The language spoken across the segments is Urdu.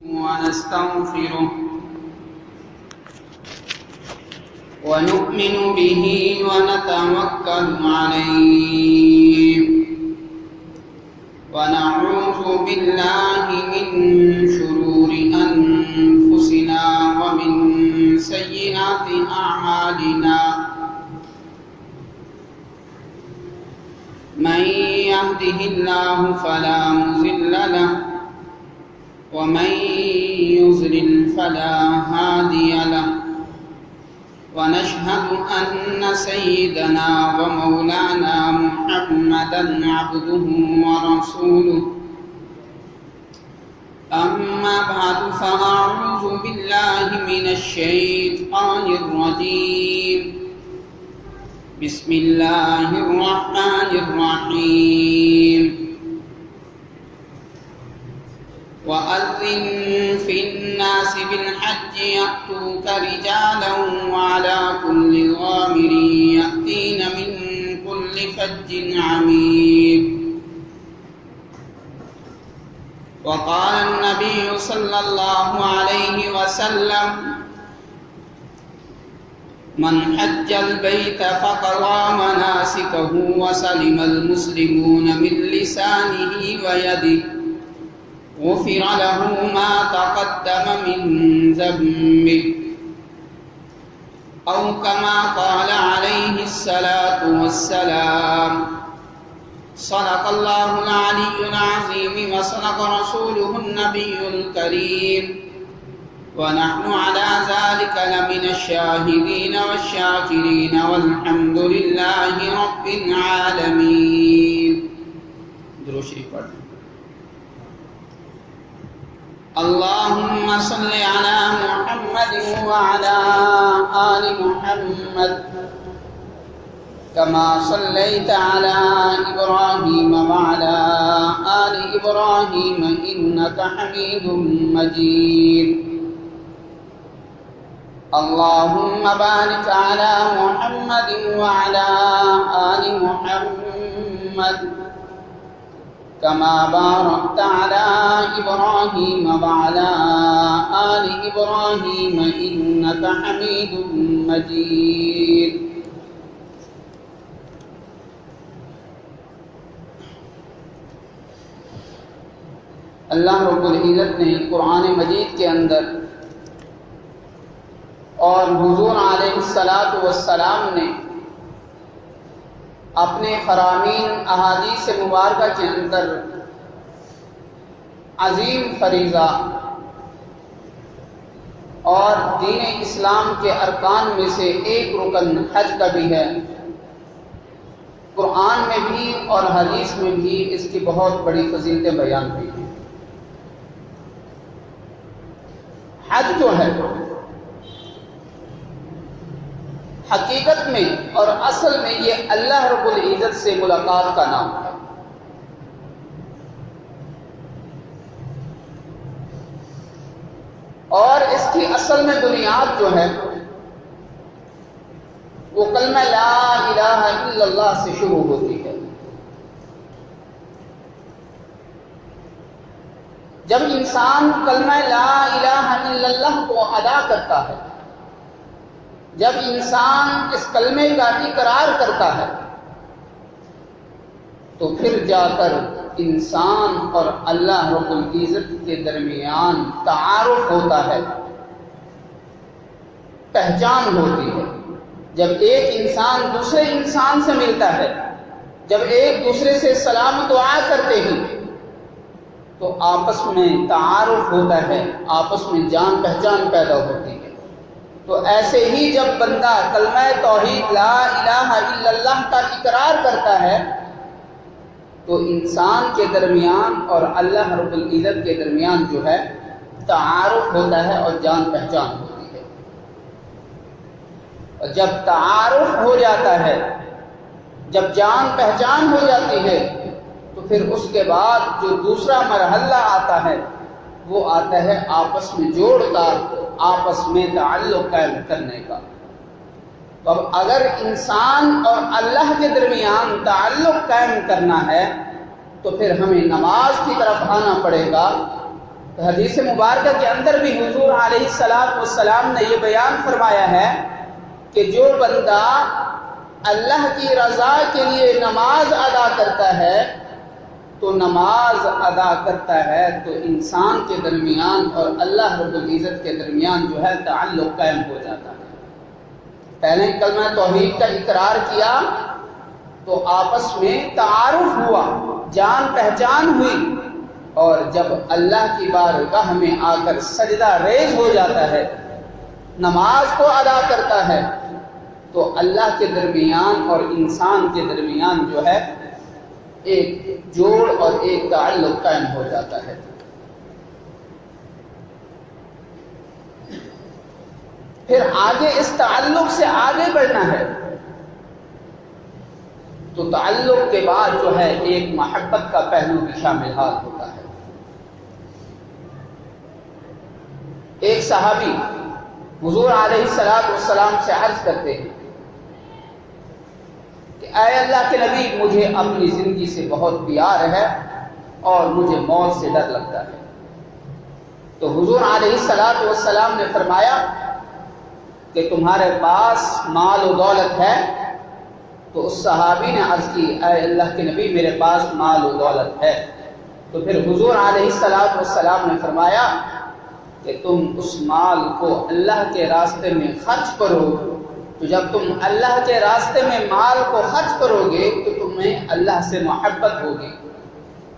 ونستغفره ونؤمن به ونتوكل عليه ونعوذ بالله من شرور أنفسنا ومن سيئات أعمالنا من يهده الله فلا مضل له ومن يضلل فلا هادي له ونشهد أن سيدنا ومولانا محمدا عبده ورسوله أما بعد فأعوذ بالله من الشيطان الرجيم بسم الله الرحمن الرحيم وأذن في الناس بالحج يأتوك رجالا وعلى كل ضامر يأتين من كل فج عميق وقال النبي صلى الله عليه وسلم من حج البيت فقضى مناسكه وسلم المسلمون من لسانه ويده غفر له ما تقدم من ذنبه أو كما قال عليه الصلاة والسلام صدق الله العلي العظيم وصدق رسوله النبي الكريم ونحن على ذلك لمن الشاهدين والشاكرين والحمد لله رب العالمين. درود شریف پڑھ. اللهم صل على محمد وعلى آل محمد كما صليت على إبراهيم وعلى آل إبراهيم إنك حميد مجيد. اللهم بارك على محمد وعلى آل محمد كما باركت على إبراهيم وعلى آل إبراهيم إنك حميد مجيد. اللہ رب العزت نے قرآن مجید کے اندر اور حضور علیہ الصلاۃ والسلام نے اپنے فرامین احادیث مبارکہ کے اندر عظیم فریضہ اور دین اسلام کے ارکان میں سے ایک رکن حج کا بھی ہے. قرآن میں بھی اور حدیث میں بھی اس کی بہت بڑی فضیلتیں بیان ہوئی ہیں. حج جو ہے حقیقت میں اور اصل میں یہ اللہ رب العزت سے ملاقات کا نام ہے. اور اس کی اصل میں بنیاد جو ہے وہ کلمہ لا الہ الا اللہ سے شروع ہوتی ہے. جب انسان کلمہ لا الہ الا اللہ کو ادا کرتا ہے، جب انسان اس کلمے کا اقرار کرتا ہے، تو پھر جا کر انسان اور اللہ رب العزت کے درمیان تعارف ہوتا ہے، پہچان ہوتی ہے. جب ایک انسان دوسرے انسان سے ملتا ہے، جب ایک دوسرے سے سلام و دعا کرتے ہیں، تو آپس میں تعارف ہوتا ہے، آپس میں جان پہچان پیدا ہوتی ہے. تو ایسے ہی جب بندہ کلمہ توحید لا الہ الا اللہ کا اقرار کرتا ہے، تو انسان کے درمیان اور اللہ رب العزت کے درمیان جو ہے تعارف ہوتا ہے اور جان پہچان ہوتی ہے. اور جب تعارف ہو جاتا ہے، جب جان پہچان ہو جاتی ہے، تو پھر اس کے بعد جو دوسرا مرحلہ آتا ہے وہ آتا ہے آپس میں جوڑ کا، آپس میں تعلق قائم کرنے کا. تو اب اگر انسان اور اللہ کے درمیان تعلق قائم کرنا ہے تو پھر ہمیں نماز کی طرف آنا پڑے گا حدیث مبارکہ کے اندر بھی حضور علیہ السلام نے یہ بیان فرمایا ہے کہ جو بندہ اللہ کی رضا کے لیے نماز ادا کرتا ہے تو نماز ادا کرتا ہے تو انسان کے درمیان اور اللہ رب العزت کے درمیان جو ہے تعلق قائم ہو جاتا ہے۔ پہلے کلمہ توحید کا اقرار کیا تو آپس میں تعارف ہوا، جان پہچان ہوئی، اور جب اللہ کی بارگاہ میں آ کر سجدہ ریز ہو جاتا ہے، نماز کو ادا کرتا ہے، تو اللہ کے درمیان اور انسان کے درمیان جو ہے ایک جوڑ اور ایک تعلق قائم ہو جاتا ہے۔ پھر آگے اس تعلق سے آگے بڑھنا ہے تو تعلق کے بعد جو ہے ایک محبت کا پہلو بھی شامل حال ہوتا ہے۔ ایک صحابی حضور علیہ السلام سے عرض کرتے ہیں کہ اے اللہ کے نبی، مجھے اپنی زندگی سے بہت پیار ہے اور مجھے موت سے ڈر لگتا ہے۔ تو حضور علیہ السلام نے فرمایا کہ تمہارے پاس مال و دولت ہے؟ تو اس صحابی نے عرض کی اے اللہ کے نبی، میرے پاس مال و دولت ہے۔ تو پھر حضور علیہ السلام نے فرمایا کہ تم اس مال کو اللہ کے راستے میں خرچ کرو، تو جب تم اللہ کے راستے میں مال کو خرچ کرو گے تو تمہیں اللہ سے محبت ہوگی،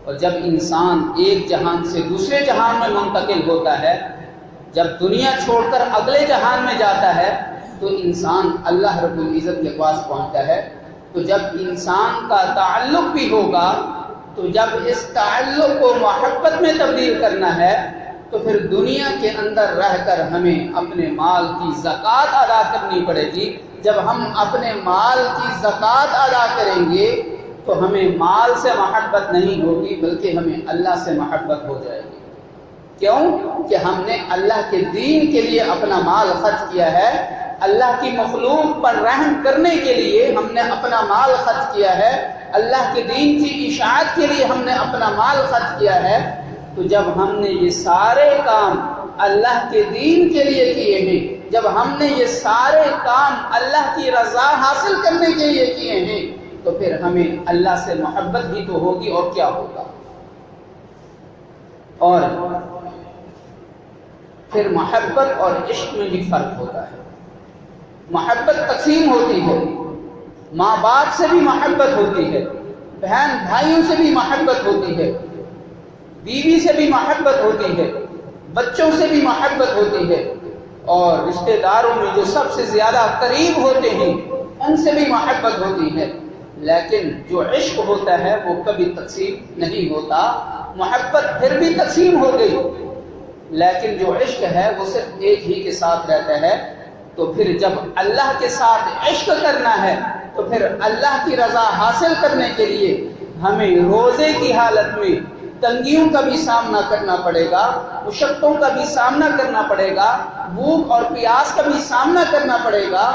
اور جب انسان ایک جہان سے دوسرے جہان میں منتقل ہوتا ہے، جب دنیا چھوڑ کر اگلے جہان میں جاتا ہے تو انسان اللہ رب العزت کے پاس پہنچتا ہے۔ تو جب انسان کا تعلق بھی ہوگا تو جب اس تعلق کو محبت میں تبدیل کرنا ہے تو پھر دنیا کے اندر رہ کر ہمیں اپنے مال کی زکوٰۃ ادا کرنی پڑے گی۔ جب ہم اپنے مال کی زکوٰۃ ادا کریں گے تو ہمیں مال سے محبت نہیں ہوگی بلکہ ہمیں اللہ سے محبت ہو جائے گی۔ کیوں کہ ہم نے اللہ کے دین کے لیے اپنا مال خرچ کیا ہے، اللہ کی مخلوق پر رحم کرنے کے لیے ہم نے اپنا مال خرچ کیا ہے، اللہ کے دین کی اشاعت کے لیے ہم نے اپنا مال خرچ کیا ہے۔ تو جب ہم نے یہ سارے کام اللہ کے دین کے لیے کیے ہیں، جب ہم نے یہ سارے کام اللہ کی رضا حاصل کرنے کے لیے کیے ہیں، تو پھر ہمیں اللہ سے محبت بھی تو ہوگی اور کیا ہوگا۔ اور پھر محبت اور عشق میں بھی فرق ہوتا ہے۔ محبت تقسیم ہوتی ہے، ماں باپ سے بھی محبت ہوتی ہے، بہن بھائیوں سے بھی محبت ہوتی ہے، بیوی سے بھی محبت ہوتی ہے، بچوں سے بھی محبت ہوتی ہے، اور رشتہ داروں میں جو سب سے زیادہ قریب ہوتے ہیں ان سے بھی محبت ہوتی ہے۔ لیکن جو عشق ہوتا ہے وہ کبھی تقسیم نہیں ہوتا۔ محبت پھر بھی تقسیم ہو گئی، لیکن جو عشق ہے وہ صرف ایک ہی کے ساتھ رہتا ہے۔ تو پھر جب اللہ کے ساتھ عشق کرنا ہے تو پھر اللہ کی رضا حاصل کرنے کے لیے ہمیں روزے کی حالت میں تنگیوں کا بھی سامنا کرنا پڑے گا، مشقتوں کا بھی سامنا کرنا پڑے گا، بھوک اور پیاس کا بھی سامنا کرنا پڑے گا۔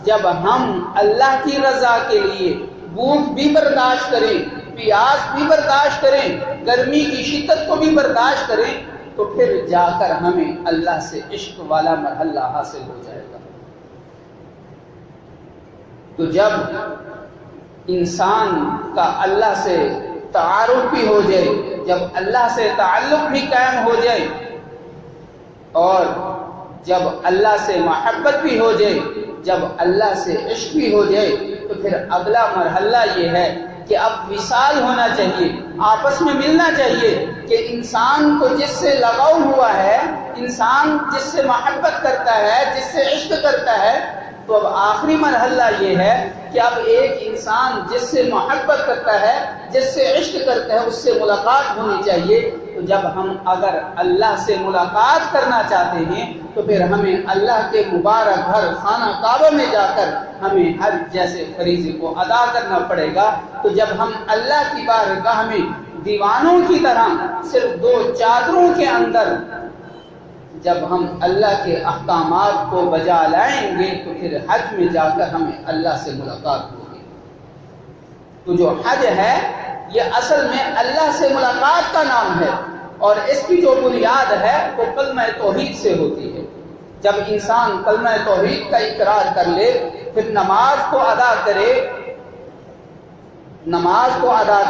جب ہم اللہ کی رضا کے لیے بھوک بھی برداشت کریں، پیاس بھی برداشت کریں، گرمی کی شدت کو بھی برداشت کریں، تو پھر جا کر ہمیں اللہ سے عشق والا مرحلہ حاصل ہو جائے گا۔ تو جب انسان کا اللہ سے تعارف بھی ہو جائے، جب اللہ سے تعلق بھی قائم ہو جائے، اور جب اللہ سے محبت بھی ہو جائے، جب اللہ سے عشق بھی ہو جائے، تو پھر اگلا مرحلہ یہ ہے کہ اب وصال ہونا چاہیے، آپس میں ملنا چاہیے، کہ انسان کو جس سے لگاؤ ہوا ہے، انسان جس سے محبت کرتا ہے، جس سے عشق کرتا ہے، تو اب آخری مرحلہ یہ ہے کہ اب ایک انسان جس سے محبت کرتا ہے، جس سے عشق کرتا ہے، اس سے ملاقات ہونی چاہیے۔ تو جب ہم اگر اللہ سے ملاقات کرنا چاہتے ہیں تو پھر ہمیں اللہ کے مبارک گھر خانہ کعبہ میں جا کر ہمیں حج جیسے فریضے کو ادا کرنا پڑے گا۔ تو جب ہم اللہ کی بارگاہ میں دیوانوں کی طرح صرف دو چادروں کے اندر جب ہم اللہ کے احکامات کو بجا لائیں گے تو پھر حج میں جا کر ہمیں اللہ سے ملاقات ہوگی۔ تو جو حج ہے یہ اصل میں اللہ سے ملاقات کا نام ہے۔ اور اس کی جو بنیاد ہے وہ کلمہ توحید سے ہوتی ہے۔ جب انسان کلمہ توحید کا اقرار کر لے، پھر نماز کو ادا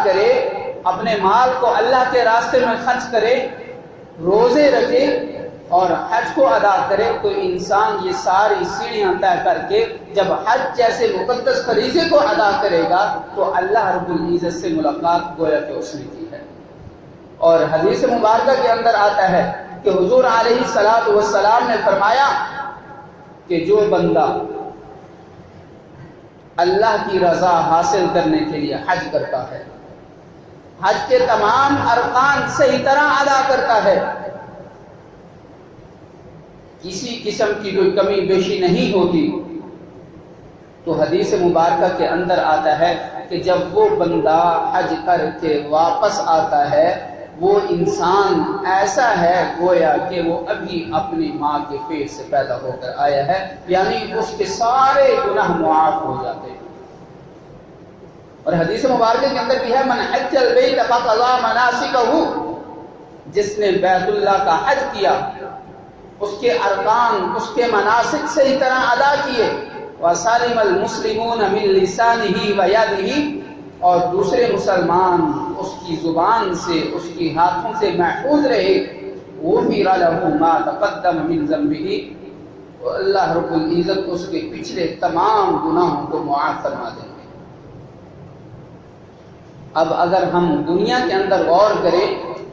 کرے، اپنے مال کو اللہ کے راستے میں خرچ کرے، روزے رکھے اور حج کو ادا کرے، تو انسان یہ ساری سیڑھیاں طے کر کے جب حج جیسے مقدس فریضے کو ادا کرے گا تو اللہ رب العزت سے ملاقات گویا کہ اس نے کی ہے۔ اور حدیث مبارکہ کے اندر آتا ہے کہ حضور علیہ الصلوۃ والسلام نے فرمایا کہ جو بندہ اللہ کی رضا حاصل کرنے کے لیے حج کرتا ہے، حج کے تمام ارکان صحیح طرح ادا کرتا ہے، کسی قسم کی کوئی کمی بیشی نہیں ہوتی، تو حدیث مبارکہ کے اندر آتا ہے کہ جب وہ بندہ حج کر کے واپس آتا ہے، وہ انسان ایسا ہے گویا کہ وہ ابھی اپنی ماں کے پیٹ سے پیدا ہو کر آیا ہے، یعنی اس کے سارے گناہ معاف ہو جاتے ہیں۔ اور حدیث مبارکہ کے اندر بھی ہے من حج البیت فقضى مناسکہ، جس نے بیت اللہ کا حج کیا، اس کے ارکان، اس کے مناسک صحیح طرح ادا کیے، وَسَلِمَ الْمُسْلِمُونَ مِنْ لِسَانِهِ وَيَدِهِ، اور دوسرے مسلمان اس کی زبان سے، اس کی ہاتھوں سے محفوظ رہے، غُفِرَ لَهُ مَا تَقَدَّمَ مِنْ ذَنبِهِ، اور اللہ رب العزت اس کے پچھلے تمام گناہوں کو معاف فرما دیں گے۔ اب اگر ہم دنیا کے اندر غور کریں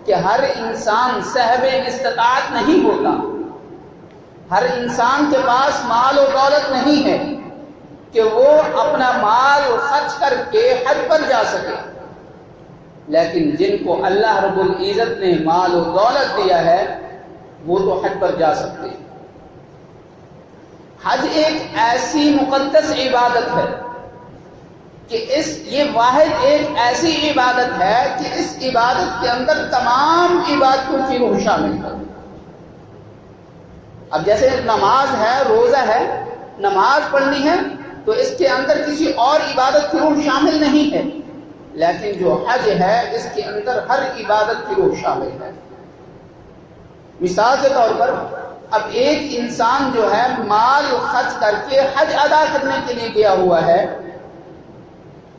کہ ہر انسان صاحب استطاعت نہیں ہوتا، ہر انسان کے پاس مال و دولت نہیں ہے کہ وہ اپنا مال خرچ کر کے حج پر جا سکے، لیکن جن کو اللہ رب العزت نے مال و دولت دیا ہے وہ تو حج پر جا سکتے ہیں۔ حج ایک ایسی مقدس عبادت ہے کہ یہ واحد ایک ایسی عبادت ہے کہ اس عبادت کے اندر تمام عبادتوں کی روح شامل ہے۔ اب جیسے نماز ہے، روزہ ہے، نماز پڑھنی ہے تو اس کے اندر کسی اور عبادت کی روح شامل نہیں ہے، لیکن جو حج ہے اس کے اندر ہر عبادت کی روح شامل ہے۔ مثال کے طور پر اب ایک انسان جو ہے مال خرچ کر کے حج ادا کرنے کے لیے گیا ہوا ہے،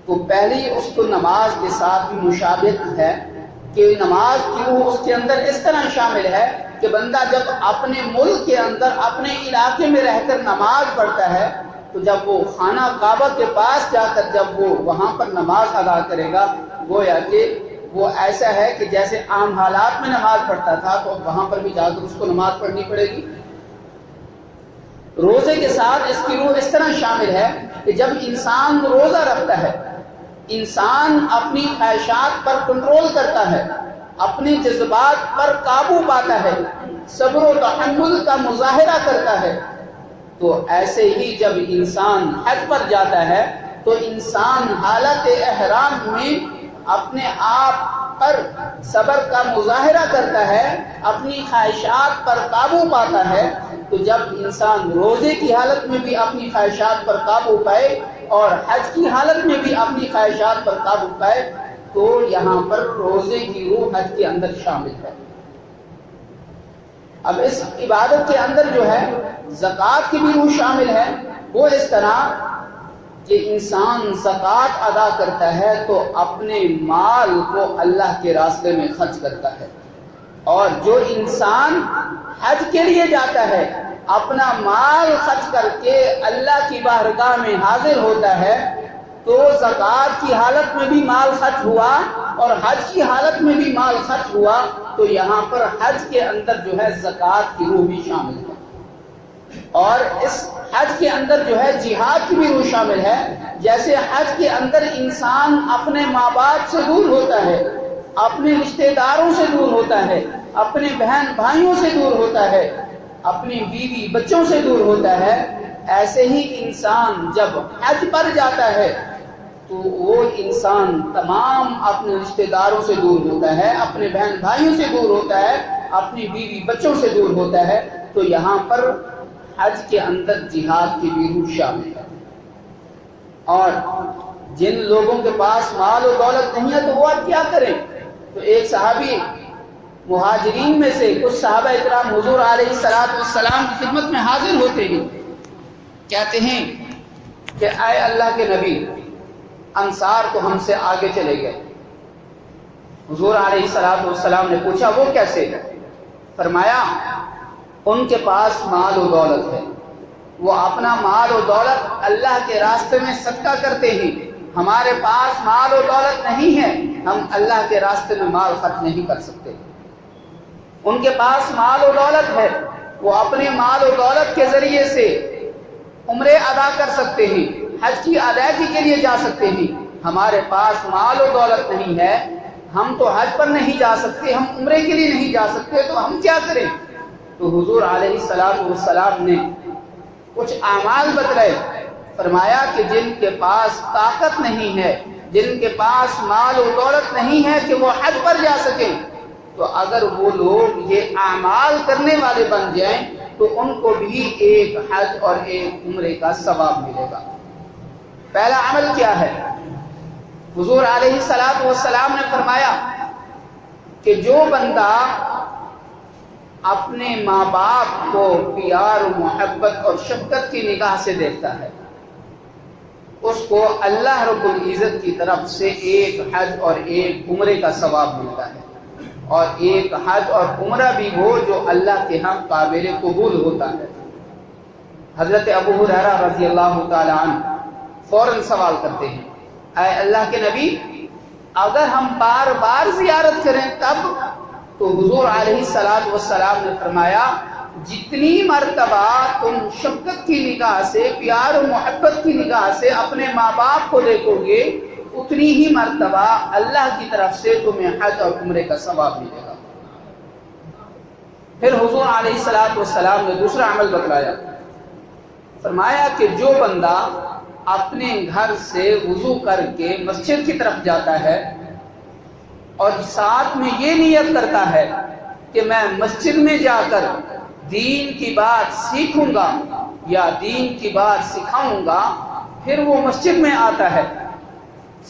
تو پہلی اس کو نماز کے ساتھ بھی مشابہت ہے کہ نماز کی روح اس کے اندر اس طرح شامل ہے کہ بندہ جب اپنے ملک کے اندر، اپنے علاقے میں رہ کر نماز پڑھتا ہے، تو جب وہ خانہ کعبہ کے پاس جا کر جب وہ وہاں پر نماز ادا کرے گا، گویا کہ وہ ایسا ہے کہ جیسے عام حالات میں نماز پڑھتا تھا تو وہاں پر بھی جا کر اس کو نماز پڑھنی پڑے گی۔ روزے کے ساتھ اس کی روح اس طرح شامل ہے کہ جب انسان روزہ رکھتا ہے، انسان اپنی خواہشات پر کنٹرول کرتا ہے، اپنے جذبات پر قابو پاتا ہے، صبر و تحمل کا مظاہرہ کرتا ہے، تو ایسے ہی جب انسان حج پر جاتا ہے تو انسان حالت احرام میں اپنے آپ پر صبر کا مظاہرہ کرتا ہے، اپنی خواہشات پر قابو پاتا ہے۔ تو جب انسان روزے کی حالت میں بھی اپنی خواہشات پر قابو پائے اور حج کی حالت میں بھی اپنی خواہشات پر قابو پائے، تو یہاں پر روزے کی روح حج کے اندر شامل ہے۔ اب اس عبادت کے اندر جو ہے زکوٰۃ کی بھی روح شامل ہے، وہ اس طرح کہ انسان زکوٰۃ ادا کرتا ہے تو اپنے مال کو اللہ کے راستے میں خرچ کرتا ہے، اور جو انسان حج کے لیے جاتا ہے اپنا مال خرچ کر کے اللہ کی بارگاہ میں حاضر ہوتا ہے، تو زکوٰۃ کی حالت میں بھی مال خرچ ہوا اور حج کی حالت میں بھی مال خرچ ہوا، تو یہاں پر حج کے اندر جو ہے زکوٰۃ کی روح بھی شامل ہے۔ اور اس حج کے اندر جو ہے جہاد کی بھی روح شامل ہے۔ جیسے حج کے اندر انسان اپنے ماں باپ سے دور ہوتا ہے، اپنے رشتہ داروں سے دور ہوتا ہے، اپنے بہن بھائیوں سے دور ہوتا ہے، اپنی بیوی بچوں سے دور ہوتا ہے، ایسے ہی انسان جب حج پر جاتا ہے تو وہ انسان تمام اپنے رشتہ داروں سے دور ہوتا ہے، اپنے بہن بھائیوں سے دور ہوتا ہے، اپنی بیوی بچوں سے دور ہوتا ہے۔ تو یہاں پر حج کے اندر جہاد کی بھی روح شامل ہے۔ اور جن لوگوں کے پاس مال و دولت نہیں ہے تو وہ اب کیا کریں؟ تو ایک صحابی مہاجرین میں سے کچھ صحابہ اکرام حضور علیہ السلام کی خدمت میں حاضر ہوتے ہیں، کہتے ہیں کہ اے اللہ کے نبی، انصار تو ہم سے آگے چلے گئے۔ حضور علیہ السلام نے پوچھا وہ کیسے؟ فرمایا ان کے پاس مال و دولت ہے، وہ اپنا مال و دولت اللہ کے راستے میں صدقہ کرتے ہیں، ہمارے پاس مال و دولت نہیں ہے، ہم اللہ کے راستے میں مال خرچ نہیں کر سکتے۔ ان کے پاس مال و دولت ہے، وہ اپنے مال و دولت کے ذریعے سے عمرے ادا کر سکتے ہیں، حج کی ادائیگی کے لیے جا سکتے ہیں، ہمارے پاس مال و دولت نہیں ہے، ہم تو حج پر نہیں جا سکتے، ہم عمرے کے لیے نہیں جا سکتے، تو ہم کیا کریں؟ تو حضور علیہ السلام نے کچھ اعمال بتلائے، فرمایا کہ جن کے پاس طاقت نہیں ہے، جن کے پاس مال و دولت نہیں ہے کہ وہ حج پر جا سکیں، تو اگر وہ لوگ یہ اعمال کرنے والے بن جائیں تو ان کو بھی ایک حج اور ایک عمرے کا ثواب ملے گا۔ پہلا عمل کیا ہے؟ حضور علیہ السلام نے فرمایا کہ جو بندہ اپنے ماں باپ کو پیار و محبت اور شفقت کی نگاہ سے دیکھتا ہے، اس کو اللہ رب العزت کی طرف سے ایک حج اور ایک عمرے کا ثواب ملتا ہے، اور ایک حج اور عمرہ بھی وہ جو اللہ کے ہاں قابل قبول ہوتا ہے۔ حضرت ابو ہریرہ رضی اللہ تعالی عنہ فوراً سوال کرتے ہیں، اے اللہ کے نبی، اگر ہم بار بار زیارت کریں تب؟ تو حضور علیہ السلام نے فرمایا جتنی مرتبہ تم شفقت کی نگاہ سے، پیار و محبت کی نگاہ سے اپنے ماں باپ کو دیکھو گے، اتنی ہی مرتبہ اللہ کی طرف سے تمہیں حج اور عمرے کا ثواب ملے گا۔ پھر حضور علیہ السلام نے دوسرا عمل بتلایا، فرمایا کہ جو بندہ اپنے گھر سے وضو کر کے مسجد کی طرف جاتا ہے اور ساتھ میں یہ نیت کرتا ہے کہ میں مسجد میں جا کر دین کی بات سیکھوں گا یا دین کی بات سکھاؤں گا، پھر وہ مسجد میں آتا ہے،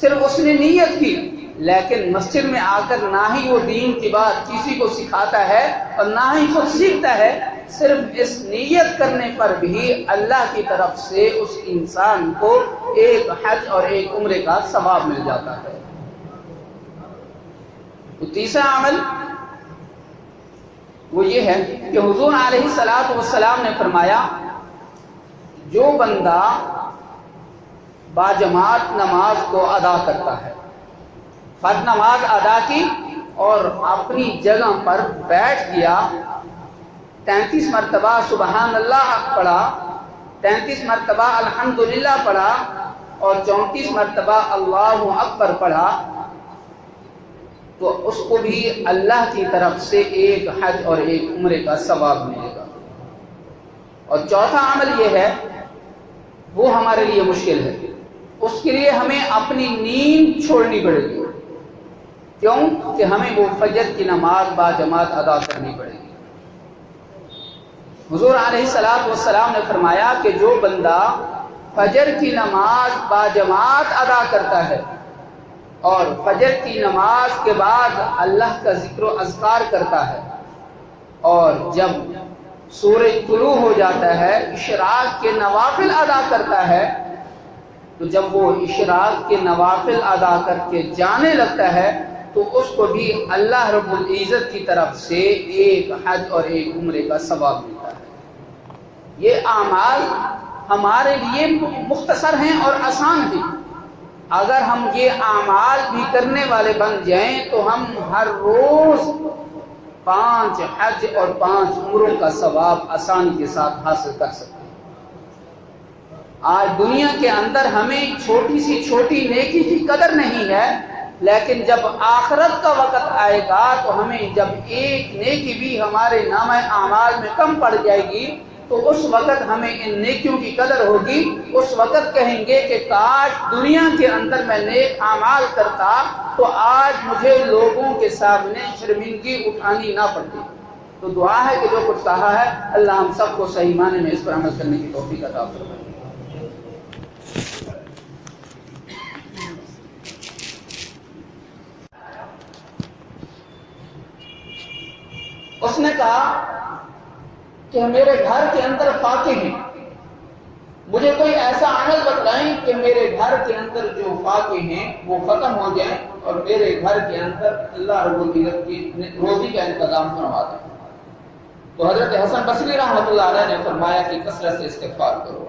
صرف اس نے نیت کی، لیکن مسجد میں آ کر نہ ہی وہ دین کی بات کسی کو سکھاتا ہے اور نہ ہی خود سیکھتا ہے، صرف اس نیت کرنے پر بھی اللہ کی طرف سے اس انسان کو ایک حج اور ایک عمرے کا ثواب مل جاتا ہے۔ تو تیسرا عمل وہ یہ ہے کہ حضور علیہ السلام نے فرمایا جو بندہ باجماعت نماز کو ادا کرتا ہے، فرض نماز ادا کی اور اپنی جگہ پر بیٹھ گیا، 33 مرتبہ سبحان اللہ پڑھا، 33 مرتبہ الحمدللہ پڑھا اور 34 مرتبہ اللہ اکبر پڑھا، تو اس کو بھی اللہ کی طرف سے ایک حج اور ایک عمرے کا ثواب ملے گا۔ اور چوتھا عمل یہ ہے، وہ ہمارے لیے مشکل ہے، اس کے لیے ہمیں اپنی نیند چھوڑنی پڑے گی۔ کیوں؟ کہ ہمیں وہ فجر کی نماز باجماعت ادا کرنی پڑے گی۔ حضور علیہ السلام نے فرمایا کہ جو بندہ فجر کی نماز باجماعت ادا کرتا ہے اور فجر کی نماز کے بعد اللہ کا ذکر و اذکار کرتا ہے، اور جب سورج طلوع ہو جاتا ہے اشراق کے نوافل ادا کرتا ہے، تو جب وہ اشراق کے نوافل ادا کر کے جانے لگتا ہے تو اس کو بھی اللہ رب العزت کی طرف سے ایک حج اور ایک عمرے کا ثواب ملتا ہے۔ یہ اعمال ہمارے لیے مختصر ہیں اور آسان ہیں، اگر ہم یہ اعمال بھی کرنے والے بن جائیں تو ہم ہر روز 5 حج اور 5 عمروں کا ثواب آسانی کے ساتھ حاصل کر سکتے ہیں۔ آج دنیا کے اندر ہمیں چھوٹی سی چھوٹی نیکی کی قدر نہیں ہے، لیکن جب آخرت کا وقت آئے گا تو ہمیں جب ایک نیکی بھی ہمارے نامہ اعمال میں کم پڑ جائے گی تو اس وقت ہمیں ان نیکیوں کی قدر ہوگی۔ اس وقت کہیں گے کہ کاش دنیا کے اندر میں نیک اعمال کرتا تو آج مجھے لوگوں کے سامنے شرمندگی اٹھانی نہ پڑتی۔ تو دعا ہے کہ جو کچھ کہا ہے اللہ ہم سب کو صحیح معنی میں اس پر عمل کرنے کی توفیق عطا فرمائے۔ اس نے کہا کہ میرے گھر کے اندر فاقے ہیں، مجھے کوئی ایسا عمل بتلائیں کہ میرے گھر کے اندر جو فاقے ہیں وہ ختم ہو جائیں اور میرے گھر کے اندر اللہ رب العزت کی روزی کا انتظام فرما دیں۔ تو حضرت حسن بصری رحمۃ اللہ علیہ نے فرمایا کہ کثرت سے استغفار کرو۔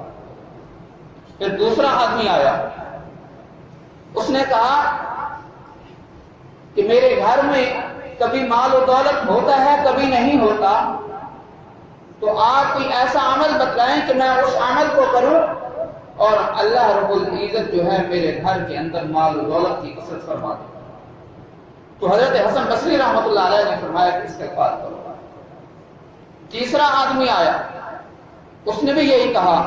پھر دوسرا آدمی آیا، اس نے کہا کہ میرے گھر میں کبھی مال و دولت ہوتا ہے کبھی نہیں ہوتا، تو آپ کوئی ایسا عمل بتلائیں کہ میں اس عمل کو کروں اور اللہ رب العزت جو ہے میرے گھر کے اندر مال و دولت کی کثرت فرما دے۔ تو حضرت حسن بصری رحمۃ اللہ علیہ نے فرمایا کہ استغفار کرو۔ تیسرا آدمی آیا، اس نے بھی یہی کہا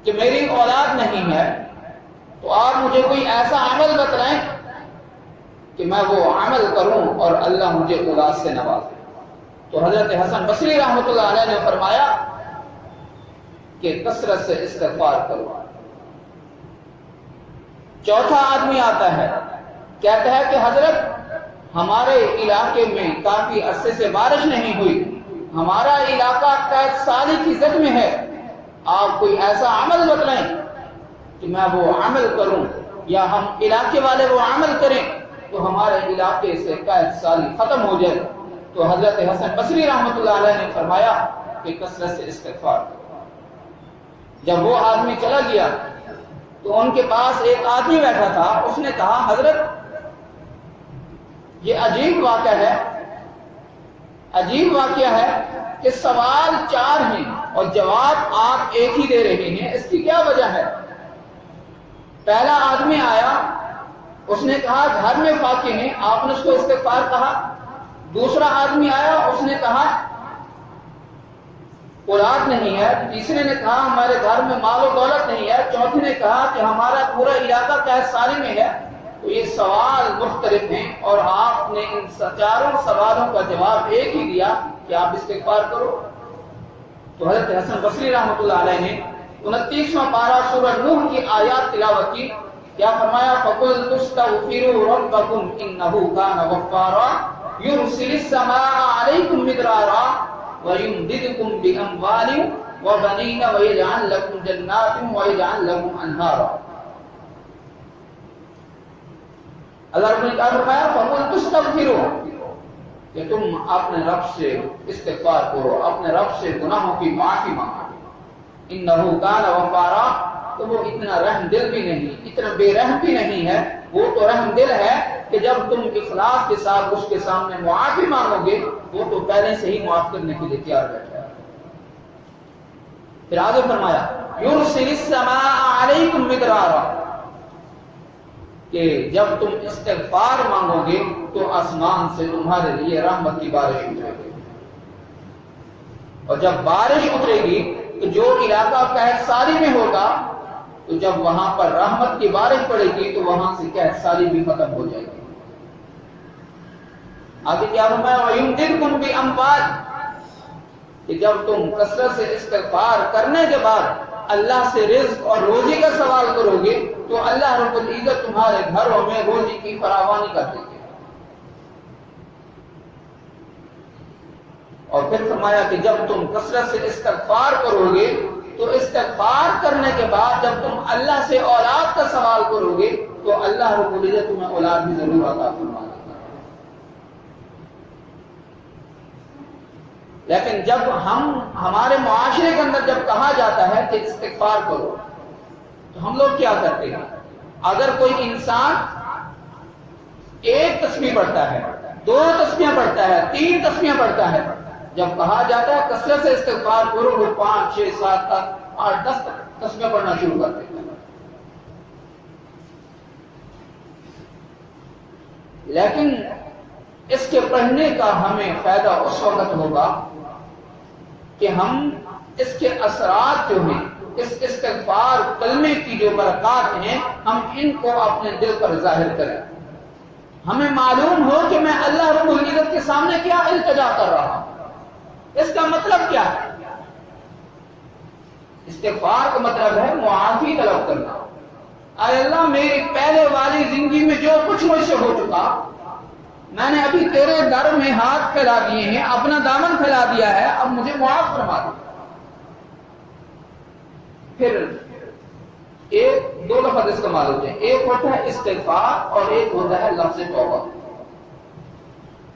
کہ میری اولاد نہیں ہے، تو آپ مجھے کوئی ایسا عمل بتلائیں کہ میں وہ عمل کروں اور اللہ مجھے اولاد سے نوازے۔ تو حضرت حسن بصری رحمۃ اللہ علیہ نے فرمایا کہ کثرت سے استغفار کرو۔ چوتھا آدمی آتا ہے، کہتا ہے کہ حضرت ہمارے علاقے میں کافی عرصے سے بارش نہیں ہوئی، ہمارا علاقہ قحط سالی کی زد میں ہے، آپ کوئی ایسا عمل بتلائیں کہ میں وہ عمل کروں یا ہم علاقے والے وہ عمل کریں تو ہمارے علاقے سے قحط سالی ختم ہو جائے۔ تو حضرت حسن بصری رحمۃ اللہ علیہ نے فرمایا کہ کثرت سے استغفار کرو۔ جب وہ آدمی چلا گیا تو ان کے پاس ایک آدمی بیٹھا تھا، اس نے کہا حضرت یہ عجیب واقعہ ہے، عجیب واقعہ ہے کہ سوال 4 ہیں اور جواب آپ ایک ہی دے رہے ہیں، اس کی کیا وجہ ہے؟ پہلا آدمی آیا، اس نے کہا گھر میں فاقے ہیں، آپ نے اس کو استغفار کہا۔ دوسرا آدمی آیا، اس نے کہا اولاد نہیں ہے۔ تیسرے نے کہا ہمارے گھر میں مال و دولت نہیں ہے۔ چوتھے نے کہا کہ ہمارا پورا علاقہ قحط سالی میں ہے۔ تو یہ سوال مختلف ہیں اور آپ نے ان 4 سوالوں کا جواب ایک ہی دیا کہ آپ استغفار کرو۔ تو حضرت حسن بصری رحمۃ اللہ علیہ نے 29واں پارہ سورہ نوح کی آیات تلاوت کی۔ کیا فرمایا؟ فَقُلْتُ اسْتَغْفِرُوا رَبَّكُمْ إِنَّهُ كَانَ غَفَّارًا يُرْسِلِ السَّمَاءَ عَلَيْكُمْ مِدْرَارًا وَيُمْدِدْكُمْ بِأَمْوَالٍ وَبَنِينَ وَيَجْعَلْ لَكُمْ جَنَّاتٍ وَيَجْعَلْ لَكُمْ أَنْهَارًا۔ اللہ رب نے کہا فرمایا فَقُلْتُ اسْتَغْفِرُوا، کہ تم اپنے رب سے استغفار کرو، اپنے رب سے گناہوں کی معافی مانگو۔ إِنَّهُ كَانَ غَفَّارًا، تو وہ اتنا رحم دل بھی نہیں، اتنا بے رحم بھی نہیں ہے، وہ تو رحم دل ہے کہ جب تم اخلاص کے ساتھ اس کے سامنے معافی مانگو گے وہ تو پہلے سے ہی معاف کرنے کے لیے تیار بیٹھا ہے۔ پھر آگے فرمایا یرسل السماء علیکم مدرارا، کہ جب تم استغفار مانگو گے تو آسمان سے تمہارے لیے رحمت کی بارش اترے گی، اور جب بارش اترے گی تو جو علاقہ قحط سالی میں ہوگا تو جب وہاں پر رحمت کی بارش پڑے گی تو وہاں سے قحط سالی بھی ختم ہو جائے گی۔ آگے کیا فرمایا وَيُمْدِدْكُمْ بِأَمْوَالٍ، کہ جب تم کثرت سے استغفار کرنے کے بعد اللہ سے رزق اور روزی کا سوال کرو گے تو اللہ رب العزت تمہارے گھروں میں روزی کی فراوانی کر دے گے۔ اور پھر فرمایا کہ جب تم کثرت سے استغفار کرو گے تو استغفار کرنے کے بعد جب تم اللہ سے اولاد کا سوال کرو گے تو اللہ رب العزت تمہیں اولاد بھی ضرور عطا فرما دے گا۔ لیکن جب ہمارے معاشرے کے اندر جب کہا جاتا ہے کہ استغفار کرو تو ہم لوگ کیا کرتے ہیں؟ اگر کوئی انسان 1 تسبیح پڑھتا ہے، 2 تسبیحاں پڑھتا ہے، 3 تسبیحاں پڑھتا ہے، جب کہا جاتا ہے کثرت سے استغفار کرو وہ 5 6 7 تک 8 10 تسبیحاں پڑھنا شروع کر دیتا ہے۔ لیکن اس کے پڑھنے کا ہمیں فائدہ اس وقت ہوگا کہ ہم اس کے اثرات جو ہیں، اس استغفار کلمے کی جو برکات ہیں، ہم ان کو اپنے دل پر ظاہر کریں۔ ہمیں معلوم ہو کہ میں اللہ رب العزت کے سامنے کیا التجا کر رہا ہوں، اس کا مطلب کیا ہے؟ استغفار کا مطلب ہے معافی طلب کرنا۔ اے اللہ میری پہلے والی زندگی میں جو کچھ مجھ سے ہو چکا میں نے ابھی تیرے در میں ہاتھ پھیلا دیے ہیں، اپنا دامن پھیلا دیا ہے، اب مجھے معاف فرما دے۔ پھر دو لفظ استعمال ہوتے ہیں، ایک ہوتا ہے استغفار اور ایک ہوتا ہے لفظ توبہ۔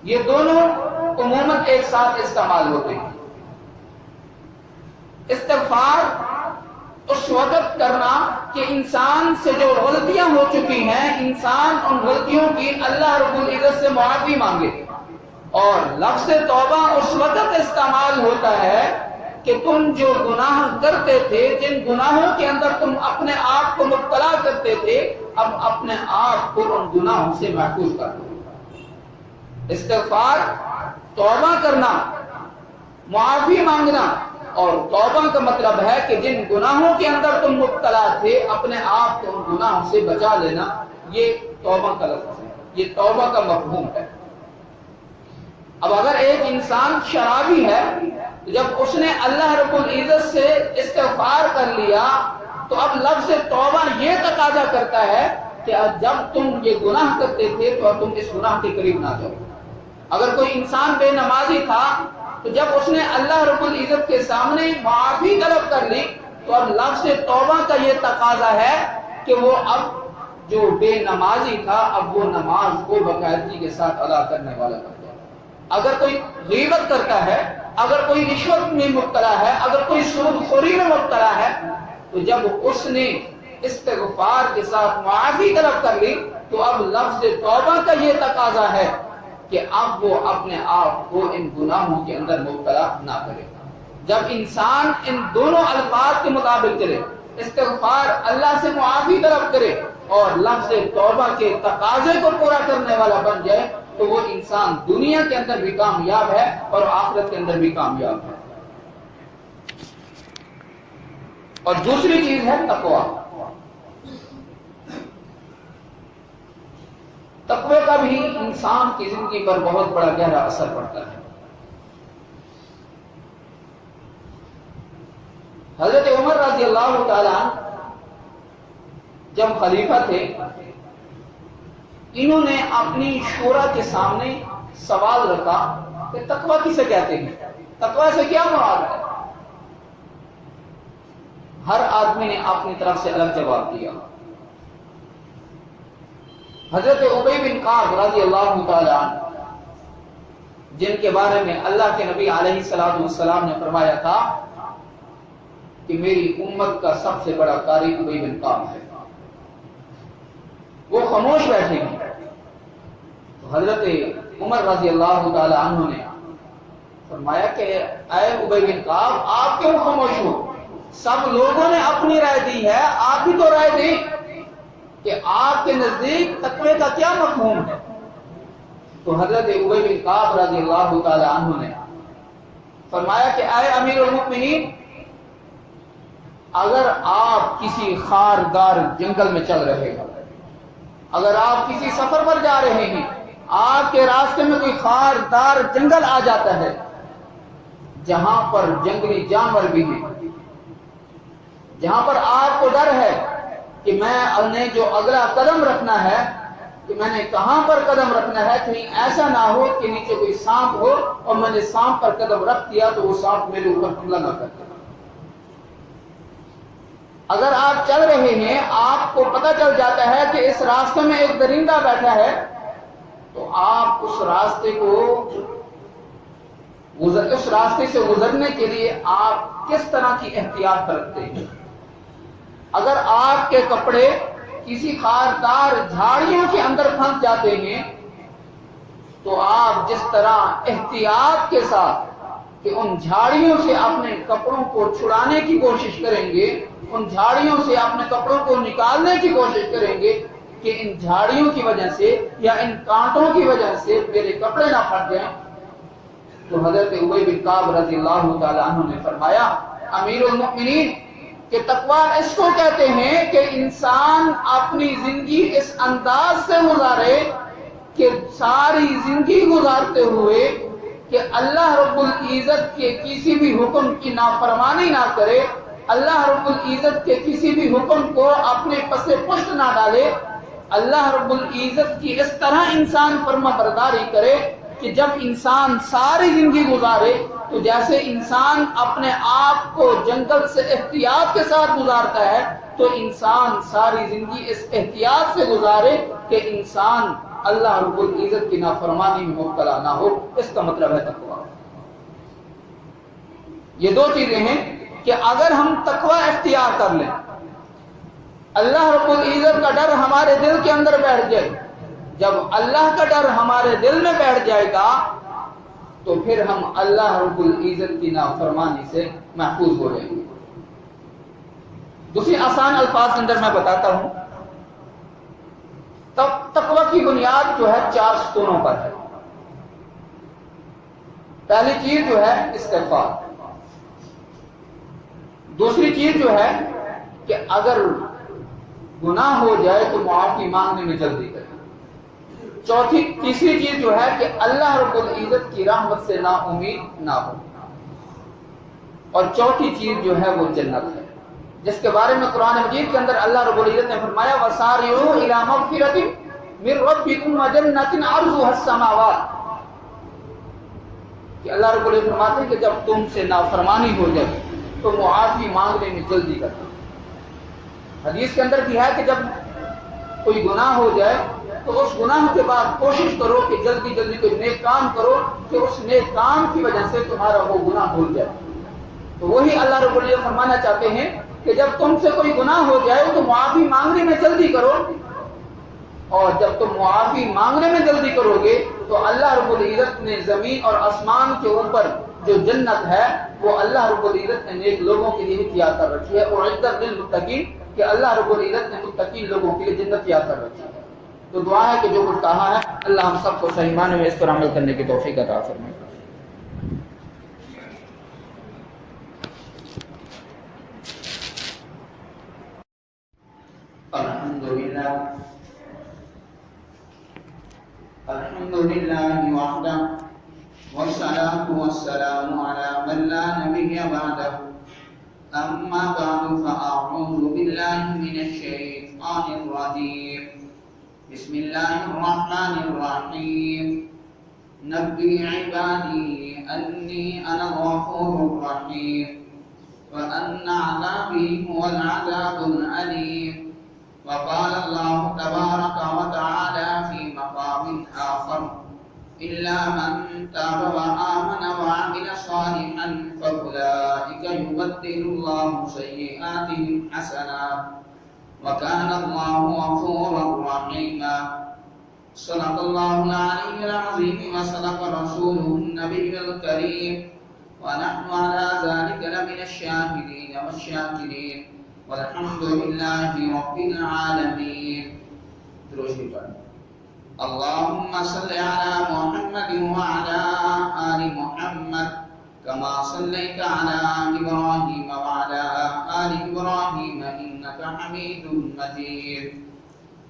یہ دونوں عموماً ایک ساتھ استعمال ہوتے ہیں۔ استغفار اس وقت کرنا کہ انسان سے جو غلطیاں ہو چکی ہیں، انسان ان غلطیوں کی اللہ رب العزت سے معافی مانگے، اور لفظ توبہ اس وقت استعمال ہوتا ہے کہ تم جو گناہ کرتے تھے، جن گناہوں کے اندر تم اپنے آپ کو مبتلا کرتے تھے، اب اپنے آپ کو ان گناہوں سے محفوظ کر دو۔ استغفار توبہ کرنا، معافی مانگنا، اور توبہ کا مطلب ہے کہ جن گناہوں کے اندر تم مبتلا تھے اپنے آپ کو ان گناہوں سے بچا لینا، یہ توبہ کا لفظ ہے، یہ توبہ کا مفہوم ہے۔ اب اگر ایک انسان شرابی ہے، جب اس نے اللہ رب العزت سے استغفار کر لیا تو اب لفظ توبہ یہ تقاضا کرتا ہے کہ جب تم یہ گناہ کرتے تھے تو تم اس گناہ کے قریب نہ جاؤ۔ اگر کوئی انسان بے نمازی تھا تو جب اس نے اللہ رب العزت کے سامنے معافی طلب کر لی تو اب لفظ توبہ کا یہ تقاضا ہے کہ وہ اب جو بے نمازی تھا اب وہ نماز کو باقاعدگی کے ساتھ ادا کرنے والا بن جائے۔ اگر کوئی غیبت کرتا ہے، اگر کوئی رشوت میں مبتلا ہے، اگر کوئی سود خوری میں مبتلا ہے، تو جب اس نے استغفار کے ساتھ معافی طلب کر لی تو اب لفظ توبہ کا یہ تقاضا ہے کہ اب وہ اپنے آپ کو ان گناہوں کے اندر مبتلا نہ کرے۔ جب انسان ان دونوں الفاظ کے مطابق کرے، استغفار اللہ سے معافی طلب کرے اور لفظ توبہ کے تقاضے کو پورا کرنے والا بن جائے، تو وہ انسان دنیا کے اندر بھی کامیاب ہے اور آخرت کے اندر بھی کامیاب ہے۔ اور دوسری چیز ہے تقویٰ۔ تقوی کا بھی انسان کی زندگی پر بہت بڑا گہرا اثر پڑتا ہے۔ حضرت عمر رضی اللہ تعالیٰ جب خلیفہ تھے، انہوں نے اپنی شورا کے سامنے سوال رکھا کہ تقوی کسے کہتے ہیں، تقوی سے کیا مراد ہے؟ ہر آدمی نے اپنی طرف سے الگ جواب دیا۔ حضرت ابی بن کعب رضی اللہ تعالیٰ جن کے بارے میں اللہ کے نبی علیہ الصلوۃ والسلام نے فرمایا تھا کہ میری امت کا سب سے بڑا قاری ابی بن کعب ہے، وہ خاموش بیٹھے ہیں۔ تو حضرت عمر رضی اللہ تعالی عنہ نے فرمایا کہ اے ابی بن کعب، آپ کیوں خاموش ہو؟ سب لوگوں نے اپنی رائے دی ہے، آپ بھی تو رائے دیں کہ آپ کے نزدیک تقوی کا کیا مفہوم ہے۔ تو حضرت ابی بن کعب رضی اللہ تعالی عنہ نے فرمایا کہ اے امیر المؤمنین، اگر آپ کسی خاردار جنگل میں چل رہے ہیں، اگر آپ کسی سفر پر جا رہے ہیں، آپ کے راستے میں کوئی خاردار جنگل آ جاتا ہے جہاں پر جنگلی جانور بھی ہیں، جہاں پر آپ کو ڈر ہے کہ میں نے جو اگلا قدم رکھنا ہے کہ میں نے کہاں پر قدم رکھنا ہے، کہیں ایسا نہ ہو کہ نیچے کوئی سانپ ہو اور میں نے سانپ پر قدم رکھ دیا تو وہ سانپ میرے اوپر حملہ نہ کرتا۔ اگر آپ چل رہے ہیں، آپ کو پتہ چل جاتا ہے کہ اس راستے میں ایک درندہ بیٹھا ہے، تو آپ اس راستے سے گزرنے کے لیے آپ کس طرح کی احتیاط برتتے ہیں؟ اگر آپ کے کپڑے کسی خاردار جھاڑیوں کے اندر پھنس جاتے ہیں تو آپ جس طرح احتیاط کے ساتھ کہ ان جھاڑیوں سے اپنے کپڑوں کو چھڑانے کی کوشش کریں گے، ان جھاڑیوں سے اپنے کپڑوں کو نکالنے کی کوشش کریں گے کہ ان جھاڑیوں کی وجہ سے یا ان کانٹوں کی وجہ سے میرے کپڑے نہ پھٹ جائیں، تو حضرت ابی بن کعب رضی اللہ تعالی عنہ نے فرمایا امیر المؤمنین کہ تقوی اس کو کہتے ہیں کہ انسان اپنی زندگی اس انداز سے گزارے کہ ساری زندگی گزارتے ہوئے کہ اللہ رب العزت کے کسی بھی حکم کی نافرمانی نہ کرے، اللہ رب العزت کے کسی بھی حکم کو اپنے پس پشت نہ ڈالے، اللہ رب العزت کی اس طرح انسان فرما برداری کرے کہ جب انسان ساری زندگی گزارے تو جیسے انسان اپنے آپ کو جنگل سے احتیاط کے ساتھ گزارتا ہے تو انسان ساری زندگی اس احتیاط سے گزارے کہ انسان اللہ رب العزت کی نافرمانی میں مبتلا نہ ہو. اس کا مطلب ہے تقویٰ. یہ دو چیزیں ہیں کہ اگر ہم تقویٰ اختیار کر لیں, اللہ رب العزت کا ڈر ہمارے دل کے اندر بیٹھ جائے, جب اللہ کا ڈر ہمارے دل میں بیٹھ جائے گا تو پھر ہم اللہ رب العزت کی نافرمانی سے محفوظ ہو جائیں گے. دوسری آسان الفاظ کے اندر میں بتاتا ہوں. تقویٰ کی بنیاد جو ہے 4 ستونوں پر ہے. پہلی چیز جو ہے استغفار. دوسری چیز جو ہے کہ اگر گناہ ہو جائے تو معافی مانگنے میں جلدی کرے. تیسری چیز جو ہے کہ اللہ رب العزت کی رحمت سے نا امید نہ ہو. اور چوتھی چیز جو ہے وہ جنت ہے, جس کے بارے میں قرآن مجید کے اندر اللہ رب العزت نے فرمایا وَسَارِعُوا إِلَىٰ مَغْفِرَةٍ مِّن رَّبِّكُمْ وَجَنَّةٍ عَرْضُهَا السَّمَاوَاتُ, کہ اللہ رب العزت فرماتے ہیں کہ جب تم سے نافرمانی ہو جائے تو معافی مانگنے میں جلدی کرنا. حدیث کے اندر بھی ہے کہ جب کوئی گناہ ہو جائے تو اس گناہ کے بعد کوشش کرو کہ جلدی جلدی کوئی نیک کام کرو کہ اس نیک کام کی وجہ سے تمہارا وہ گناہ بھول جائے. تو وہی اللہ رب العزت فرمانا چاہتے ہیں کہ جب تم سے کوئی گناہ ہو جائے تو معافی مانگنے میں جلدی کرو, اور جب تم معافی مانگنے میں جلدی کرو گے تو اللہ رب العزت نے زمین اور آسمان کے اوپر جو جنت ہے وہ اللہ رب العزت نے نیک لوگوں کے لیے تیار کر رکھی ہے. اور عدت للمتقین, کہ اللہ رب العزت نے متقین لوگوں کے لیے جنت تیار کر رکھی ہے. تو دعا ہے کہ جو کچھ کہا ہے اللہ ہم سب کو صحیح معنی میں اس پر عمل کرنے کی توفیق عطا فرمائے. الحمدللہ وحدہ والصلاة والسلام علی من لا نبی بعدہ. اما بعد فاعوذ باللہ من الشیطان الرجیم. بسم اللہ الرحمن الرحیم. نبی عبادی انی انا الغفور الرحیم وان عذابی هو العذاب العلیم. وقال الله تبارك وتعالى في مقام آخر إلا من تاب وآمن وعمل صالحا فأولئك يبدل الله سيئاتهم حسنات وكان الله غفورا رحيما. صدق الله العلي العظيم وصدق رسوله النبي الكريم ونحن على ذلك لمن الشاهدين والشاكرين والحمد لله رب العالمين. درود پر اللهم صل على محمد وعلى آل محمد كما صليت على إبراهيم وعلى آل إبراهيم إنك حميد مجيد.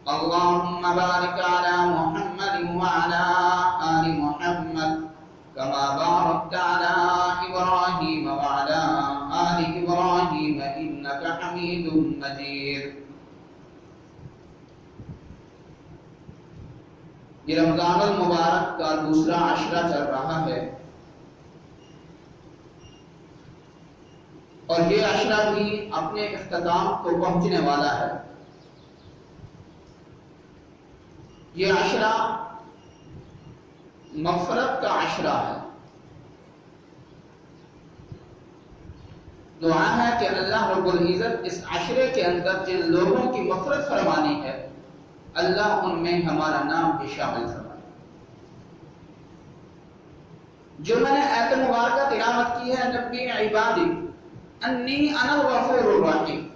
اللهم بارك على محمد وعلى آل محمد كما باركت على إبراهيم وعلى آل إبراهيم إنك حميد مجيد. یہ رمضان المبارک کا دوسرا عشرہ چل رہا ہے اور یہ عشرہ بھی اپنے اختتام کو پہنچنے والا ہے. یہ عشرہ مغفرت کا عشرہ ہے. دعا ہے کہ اللہ رب العزت اس عشرے کے اندر جن لوگوں کی مغفرت فرمانی ہے اللہ ان میں ہمارا نام بھی شامل فرمائے. جو میں نے آیت مبارکہ تلاوت کی ہے نبی عبادی انی انا الغفور الرحیم,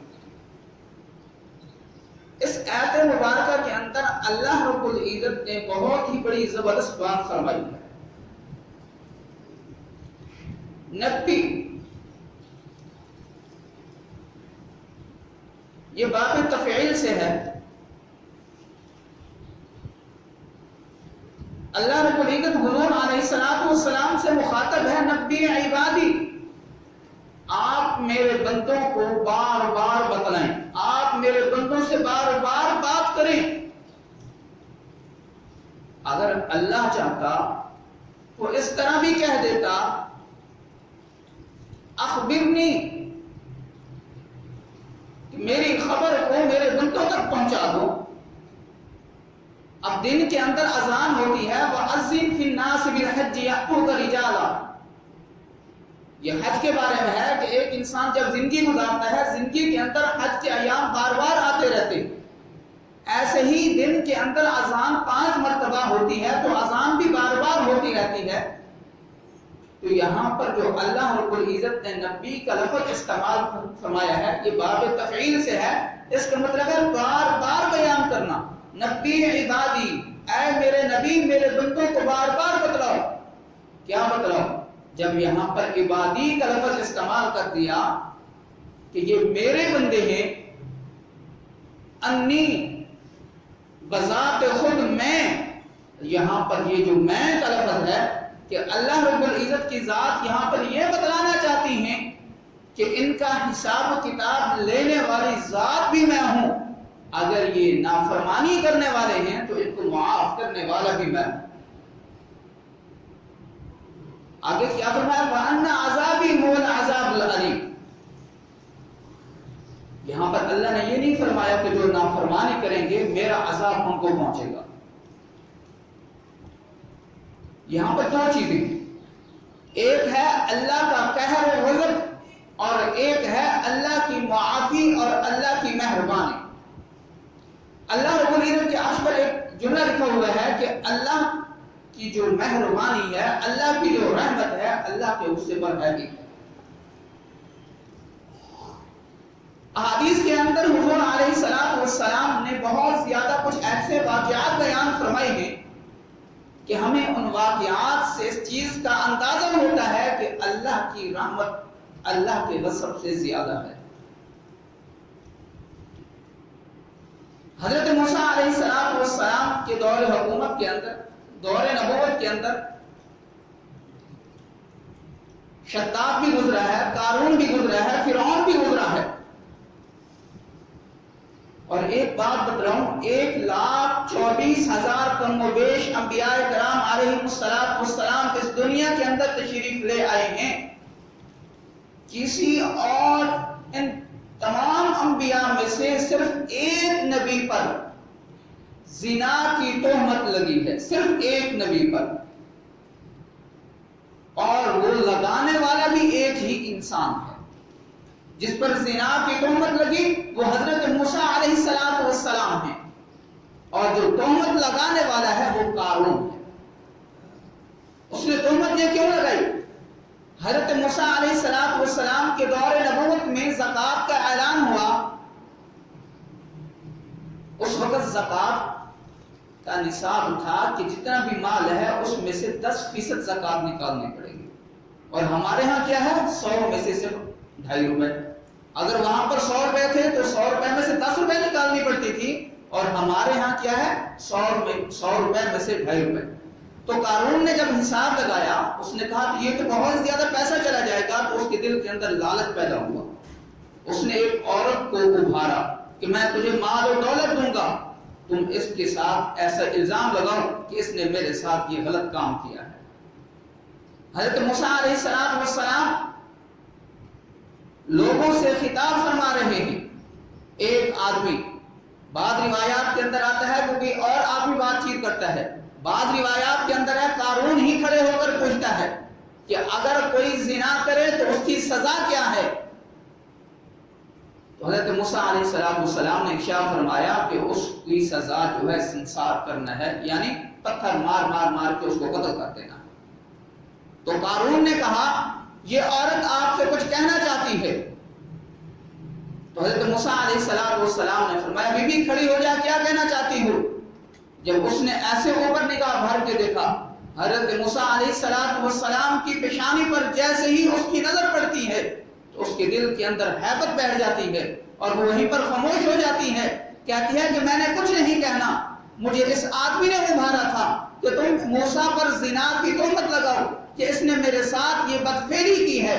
اس آیت مبارکہ کے اندر اللہ رب العزت نے بہت ہی بڑی زبردست بات فرمائی ہے. نبی یہ باب تفعیل سے ہے. اللہ رب العزت حضور علیہ السلام سے مخاطب ہے نبی عبادی, آپ میرے بندوں کو بار بار بتلائیں, آپ میرے بندوں سے بار بار بات کریں اللہ چاہتا وہ اس طرح بھی کہہ دیتا اخبرنی، کہ میری خبر کو میرے بندوں تک پہنچا دو۔ اب دن کے اندر اذان ہوتی ہے وَأَذِّن فِي النَّاسِ بِالْحَجِّ يَأْتُوكَ رِجَالًا، یہ حج کے بارے میں ہے کہ ایک انسان جب زندگی گزارتا ہے، زندگی کے اندر حج کے ایام بار بار آتے رہتے، ایسے ہی دن کے اندر اذان 5 مرتبہ ہوتی ہے تو اذان بھی بار بار ہوتی رہتی ہے۔ تو یہاں پر جو اللہ رب العزت نے نبی کا لفظ استعمال فرمایا ہے یہ باب تفعیل سے ہے، اس کا مطلب ہے بار بار بیان کرنا۔ نبی عبادی، اے میرے نبی میرے بندوں کو بار بار بتلاؤ۔ کیا بتلاؤ؟ جب یہاں پر عبادی کا لفظ استعمال کر دیا کہ یہ میرے بندے ہیں، انی بذات خود میں، یہاں پر یہ جو میں کا لفظ ہے کہ اللہ رب العزت کی ذات یہاں پر یہ بتلانا چاہتی ہیں کہ ان کا حساب و کتاب لینے والی ذات بھی میں ہوں، اگر یہ نافرمانی کرنے والے ہیں تو ان کو معاف کرنے والا بھی میں ہوں۔ آگے کیا فرمایا؟ وَأَنَّ عَذَابِي هُوَ الْعَذَابُ الْأَلِيمُ، یہاں پر اللہ نے یہ نہیں فرمایا کہ جو نافرمانی کریں گے میرا عذاب ان کو پہنچے گا۔ یہاں پر دو چیزیں، ایک ہے اللہ کا قہر و غضب اور ایک ہے اللہ کی معافی اور اللہ کی مہربانی۔ اللہ رب العزت کے عرش پر ایک جملہ لکھا ہوا ہے کہ اللہ کی جو مہربانی ہے، اللہ کی جو رحمت ہے، اللہ کے غصے پر ہے بھی۔ احادیث کے اندر حضور علیہ السلام نے بہت زیادہ کچھ ایسے واقعات بیان فرمائے ہیں کہ ہمیں ان واقعات سے اس چیز کا اندازہ ہوتا ہے کہ اللہ کی رحمت اللہ کے غضب سے زیادہ ہے۔ حضرت موسیٰ علیہ السلام کے دور حکومت کے اندر، دور نبوت کے اندر شداد بھی گزرا ہے، قارون بھی گزرا ہے، فرعون بھی گزرا ہے۔ اور ایک بات بتلاؤں، 1,24,000 کم و بیش انبیاء کرام علیہ السلام اس دنیا کے اندر تشریف لے آئے ہیں، کسی اور ان تمام انبیاء میں سے صرف ایک نبی پر زنا کی تہمت لگی ہے، صرف ایک نبی پر، اور وہ لگانے والا بھی ایک ہی انسان ہے۔ جس پر زنا کی تہمت لگی وہ حضرت موسیٰ علیہ السلام ہے، اور جو تہمت لگانے والا ہے وہ قارون ہے۔ اس نے تہمت یہ کیوں لگائی؟ حضرت موسیٰ علیہ السلام کے دور نبوت میں زکوٰۃ کا اعلان ہوا، اس وقت زکوٰۃ کا نصاب تھا کہ جتنا بھی مال ہے اس میں سے 10% زکوٰۃ نکالنی پڑے گی، اور ہمارے ہاں کیا ہے 100 میں سے صرف 2.5 روپے۔ اگر وہاں پر 100 روپے تھے تو 100 روپے میں سے 10 روپے نکالنی پڑتی تھی، اور ہمارے ہاں کیا ہے 100 روپے میں سے 2.5 روپے۔ تو قارون نے جب حساب لگایا اس نے کہا کہ یہ تو بہت زیادہ پیسہ چلا جائے گا، تو اس کے دل کے اندر لالچ پیدا ہوا۔ اس نے ایک عورت کو ابھارا کہ میں تجھے مال و دولت دوں گا، تم اس کے ساتھ ایسا الزام لگاؤ کہ اس نے میرے ساتھ یہ غلط کام کیا ہے۔ حضرت موسیٰ علیہ السلام لوگوں سے خطاب فرما رہے ہیں، ایک آدمی، بعض روایات کے اندر آتا ہے کہ کوئی اور آدمی بات چیت کرتا ہے، بعض روایات کے اندر ہے قارون ہی کھڑے ہو کر پوچھتا ہے کہ اگر کوئی زنا کرے تو اس کی سزا کیا ہے؟ تو حضرت موسیٰ علیہ السلام نے ارشاد فرمایا کہ اس کی سزا جو ہے سنسار کرنا ہے، یعنی پتھر مار مار مار کے اس کو قتل کر دینا۔ تو قارون نے کہا یہ عورت آپ سے کچھ کہنا چاہتی ہے۔ تو حضرت موسیٰ علیہ السلام نے فرمایا بی بی کھڑی ہو جا، کیا کہنا چاہتی ہو؟ جب اس نے ایسے اوپر نگاہ بھر کے دیکھا، حضرت موسیٰ علیہ السلام کی پیشانی پر جیسے ہی اس کی نظر پڑتی ہے تو اس کے دل کے اندر ہیبت بیٹھ جاتی ہے، اور وہ وہیں پر خاموش ہو جاتی ہے، کہتی ہے کہ میں نے کچھ نہیں کہنا، مجھے اس آدمی نے ابھارا تھا کہ تم موسیٰ پر زنا کی تہمت لگاؤ کہ اس نے میرے ساتھ یہ بدفعلی کی ہے،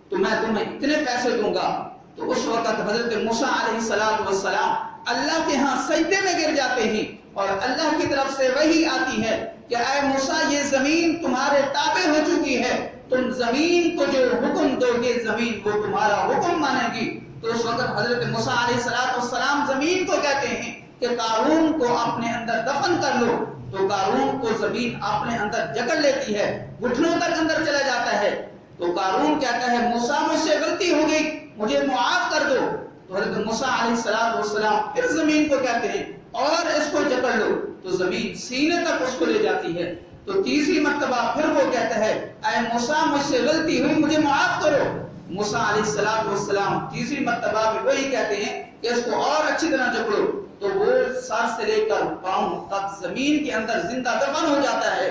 تو میں تمہیں اتنے پیسے دوں گا۔ تو اس وقت حضرت موسیٰ علیہ السلام اللہ کے ہاں سجدے میں گر جاتے ہیں اور اللہ کی طرف سے وحی آتی ہے کہ اے موسیٰ یہ زمین تمہارے تابع ہو چکی ہے، تم زمین کو جو حکم دو گے زمین وہ تمہارا حکم مانے گی۔ تو اس وقت حضرت موسیٰ علیہ السلام زمین کو کہتے ہیں کہ قارون کو اپنے اندر دفن کر لو، تو قارون کو زمین اپنے اندر جکڑ لیتی ہے، گھٹنوں تک اندر چلا جاتا ہے۔ تو قارون کہتا ہے موسیٰ مجھ سے غلطی ہو گئی، مجھے معاف کر دو۔ تو حضرت موسیٰ علیہ السلام پھر زمین کو کہتے ہیں اور اس کو جکڑ لو، تو زمین سینے تک اس کو لے جاتی ہے۔ تو تیسری مرتبہ پھر وہ کہتا ہے اے موسیٰ مجھ سے غلطی ہوئی، مجھے معاف کرو۔ موسیٰ علیہ السلام تیسری مرتبہ بھی وہی کہتے ہیں کہ اس کو اور اچھی طرح جکڑو، تو وہ سر سے لے کر پاؤں تک زمین کے اندر زندہ دفن ہو جاتا ہے۔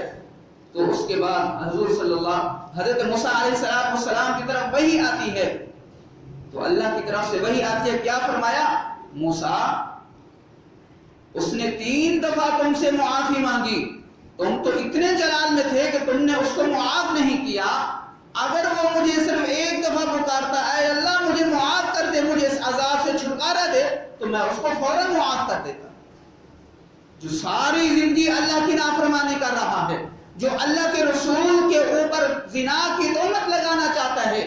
تو اس کے بعد حضرت موسیٰ علیہ السلام کی طرف وحی آتی ہے، تو اللہ کی طرف سے وحی آتی ہے، کیا فرمایا؟ موسیٰ اس نے 3 دفعہ تم سے معافی مانگی، تم تو اتنے جلال میں تھے کہ تم نے اس کو معاف نہیں کیا، اگر وہ مجھے صرف 1 دفعہ پکارتا اے اللہ مجھے معاف کر دے، مجھے اس عذاب سے چھٹکارا دے، تو میں اس کو فوراً معاف کر دیتا۔ جو ساری زندگی اللہ کی نافرمانی کر رہا ہے، جو اللہ کے رسول کے اوپر زنا کی تہمت لگانا چاہتا ہے،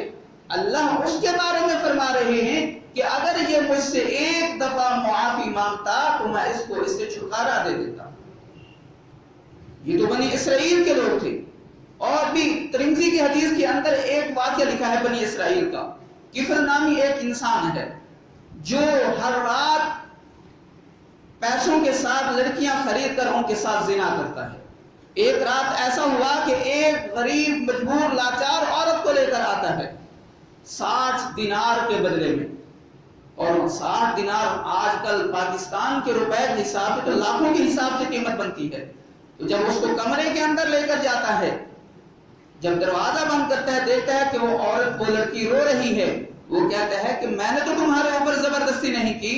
اللہ اس کے بارے میں فرما رہے ہیں کہ اگر یہ مجھ سے 1 دفعہ معافی مانگتا تو میں اس کو اس سے چھٹکارا دے دیتا۔ یہ تو بنی اسرائیل کے لوگ تھے۔ اور بھی ترمذی کی حدیث کے اندر ایک واقعہ لکھا ہے بنی اسرائیل کا، کفل نامی ایک انسان ہے جو ہر رات پیسوں کے ساتھ لڑکیاں خرید کر ان کے ساتھ زنا کرتا ہے۔ ایک رات ایسا ہوا کہ ایک غریب مجبور لاچار عورت کو لے کر آتا ہے 60 دینار کے بدلے میں، اور 60 دینار آج کل پاکستان کے روپے کے حساب سے تو لاکھوں کے حساب سے قیمت بنتی ہے۔ تو جب اس کو کمرے کے اندر لے کر جاتا ہے، جب دروازہ بند کرتا ہے دیکھتا ہے کہ وہ عورت، وہ لڑکی رو رہی ہے، وہ کہتا ہے کہ میں نے تو تمہارے اوپر زبردستی نہیں کی۔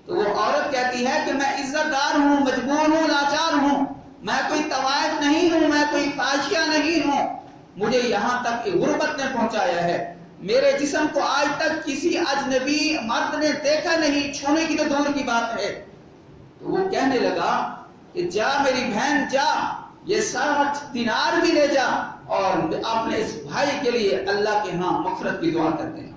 تو وہ عورت کہتی ہے کہ میں عزت دار ہوں، مجبور ہوں، لاچار ہوں، میں کوئی طوائف نہیں ہوں، میں کوئی فاشیہ نہیں ہوں، مجھے یہاں تک کہ غربت نے پہنچایا ہے، میرے جسم کو آج تک کسی اجنبی مرد نے دیکھا نہیں، چھونے کی تو دور کی بات ہے۔ تو وہ کہنے لگا کہ جا میری بہن جا، یہ 60 دینار بھی لے جا اور اپنے اس بھائی کے لیے اللہ کے ہاں مغفرت کی دعا کر دینا۔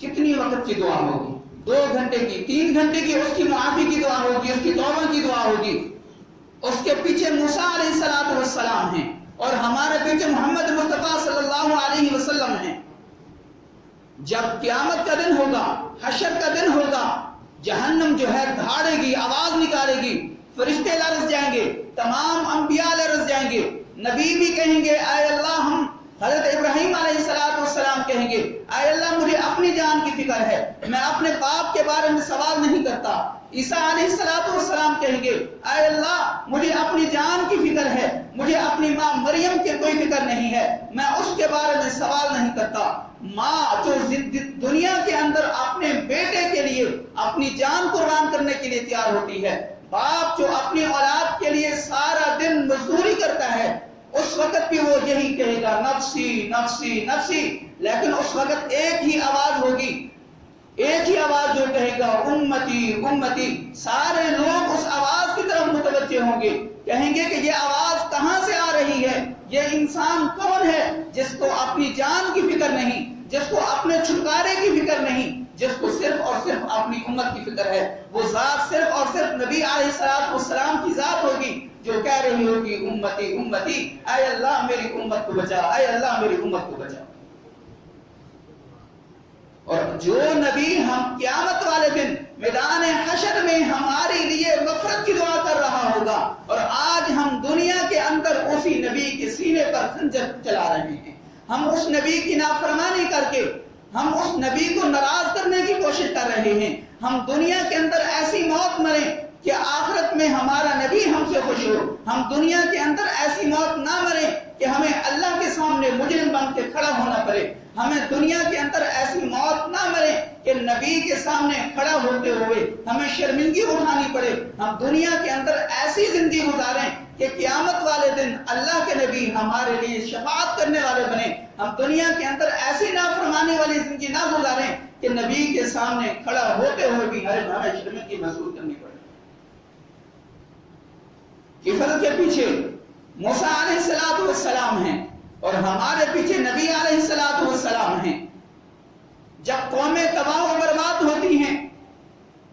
کتنی وقت کی دعا ہوگی؟ 2 گھنٹے کی، 3 گھنٹے کی اس کی معافی کی دعا ہوگی، اس کی توبہ کی دعا ہوگی۔ اس کے پیچھے موسیٰ علیہ السلام ہیں اور ہمارے پیچھے محمد مصطفیٰ صلی اللہ علیہ وسلم ہیں۔ جب قیامت کا دن ہوگا، حشر کا دن ہوگا، جہنم جو ہے دھاڑے گی، آواز نکالے گی، فرشتے لرز جائیں گے، تمام انبیاء لرز جائیں گے، نبی بھی کہیں گے اے اللہ، ہم حضرت ابراہیم علیہ السلام کہیں گے اے اللہ مجھے اپنی جان کی فکر ہے، میں اپنے باپ کے بارے میں سوال نہیں کرتا۔ عیسیٰ علیہ السلام کہیں گے اے اللہ مجھے اپنی جان کی فکر ہے، مجھے اپنی ماں مریم کی کوئی فکر نہیں ہے، میں اس کے بارے میں سوال نہیں کرتا۔ ماں جو دنیا کے اندر اپنے بیٹے کے لیے اپنی جان قربان کرنے کے لیے تیار ہوتی ہے، باپ جو اپنی اولاد کے لیے سارا دن مزدوری کرتا ہے، اس وقت بھی وہ یہی کہے گا نفسی نفسی نفسی، لیکن اس وقت ایک ہی آواز ہوگی، ایک ہی آواز جو کہے گا امتی امتی۔ سارے لوگ اس آواز کی طرف متوجہ ہوں گے، کہیں گے کہ یہ آواز کہاں سے آ رہی ہے، یہ انسان کون ہے جس کو اپنی جان کی فکر نہیں، جس کو اپنے چھٹکارے کی فکر نہیں، جس کو صرف اور صرف اپنی امت کی فکر ہے۔ وہ ذات صرف اور صرف نبی علیہ السلام کی ذات ہوگی جو کہہ رہی ہوگی امتی امتی، اے اللہ میری امت کو بچا، اے اللہ میری امت کو بچا۔ اور جو نبی ہم قیامت والے دن میدان حشر میں ہمارے لیے مغفرت کی دعا کر رہا ہوگا، اور آج ہم دنیا کے اندر اسی نبی کے سینے پر خنجر چلا رہے ہیں، ہم اس نبی کی نافرمانی کر کے ہم اس نبی کو ناراض کرنے کی کوشش کر رہے ہیں، ہم دنیا کے اندر ایسی موت مریں کہ آخرت میں ہمارا نبی ہم سے خوش ہو، ہم دنیا کے اندر ایسی موت نہ مریں کہ ہمیں اللہ کے سامنے مجرم بن کے کھڑا ہونا پڑے، ہمیں دنیا کے اندر ایسی موت نہ مرے کہ نبی کے سامنے کھڑا ہوتے ہوئے ہمیں شرمندگی اٹھانی پڑے، ہم دنیا کے اندر ایسی زندگی گزاریں کہ قیامت والے دن اللہ کے نبی ہمارے لیے شفاعت کرنے والے بنے، ہم دنیا کے اندر ایسی نافرمانی والی زندگی نہ گزاریں کہ نبی کے سامنے کھڑا ہوتے ہوئے بھی ہمیں شرمندگی محسوس کرنی پڑے۔ کفل کے پیچھے موسیٰ علیہ السلام ہیں اور ہمارے پیچھے نبی علیہ السلام ہیں۔ جب قومیں تباہ و برباد ہوتی ہیں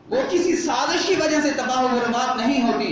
وہ کسی سازش کی وجہ سے تباہ و برباد نہیں ہوتی۔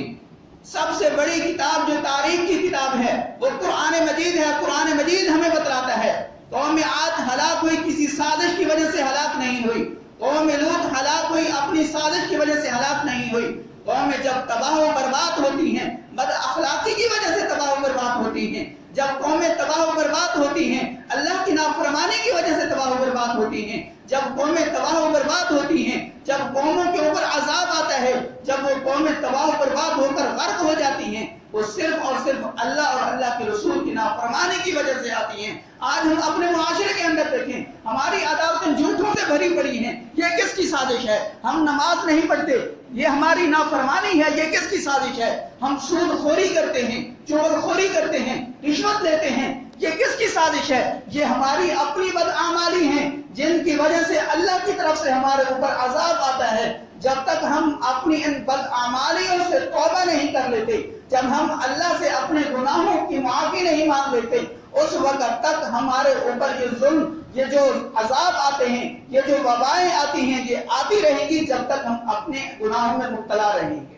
سب سے بڑی کتاب جو تاریخ کی کتاب ہے وہ قرآن مجید ہے۔ قرآن مجید ہمیں بتلاتا ہے قوم عاد ہلاک ہوئی کسی سازش کی وجہ سے ہلاک نہیں ہوئی، قوم لوط ہلاک ہوئی اپنی سازش کی وجہ سے ہلاک نہیں ہوئی۔ قومیں جب تباہ و برباد ہوتی ہیں بد اخلاقی کی وجہ سے تباہ و برباد ہوتی ہیں، جب قومیں تباہ و برباد ہوتی ہیں اللہ کی نافرمانی کی وجہ سے تباہ و برباد ہوتی ہیں، جب قومیں تباہ و برباد ہوتی ہیں، جب قوموں کے اوپر عذاب آتا ہے، جب وہ قومیں تباہ و برباد ہو کر غرق ہو جاتی ہیں، وہ صرف اور صرف اللہ اور اللہ کے رسول کی نافرمانی کی وجہ سے آتی ہیں۔ آج ہم اپنے معاشرے کے اندر دیکھیں ہماری عدالتیں جھوٹوں سے بھری پڑی ہیں، یہ کس کی سازش ہے؟ ہم نماز نہیں پڑھتے، یہ ہماری نافرمانی ہے، یہ کس کی سازش ہے؟ ہم سود خوری کرتے ہیں، چور خوری کرتے ہیں، رشوت لیتے ہیں، یہ کس کی سازش ہے؟ یہ ہماری اپنی بدعمالی ہیں جن کی وجہ سے اللہ کی طرف سے ہمارے اوپر عذاب آتا ہے۔ جب تک ہم اپنی ان بدعمالیوں سے توبہ نہیں کر لیتے، جب ہم اللہ سے اپنے گناہوں کی معافی نہیں مانگ لیتے، اس وقت تک ہمارے اوپر یہ ظلم، یہ جو عذاب آتے ہیں، یہ جو وبائیں آتی ہیں، یہ آتی رہیں گی جب تک ہم اپنے گناہوں میں مبتلا رہیں گے۔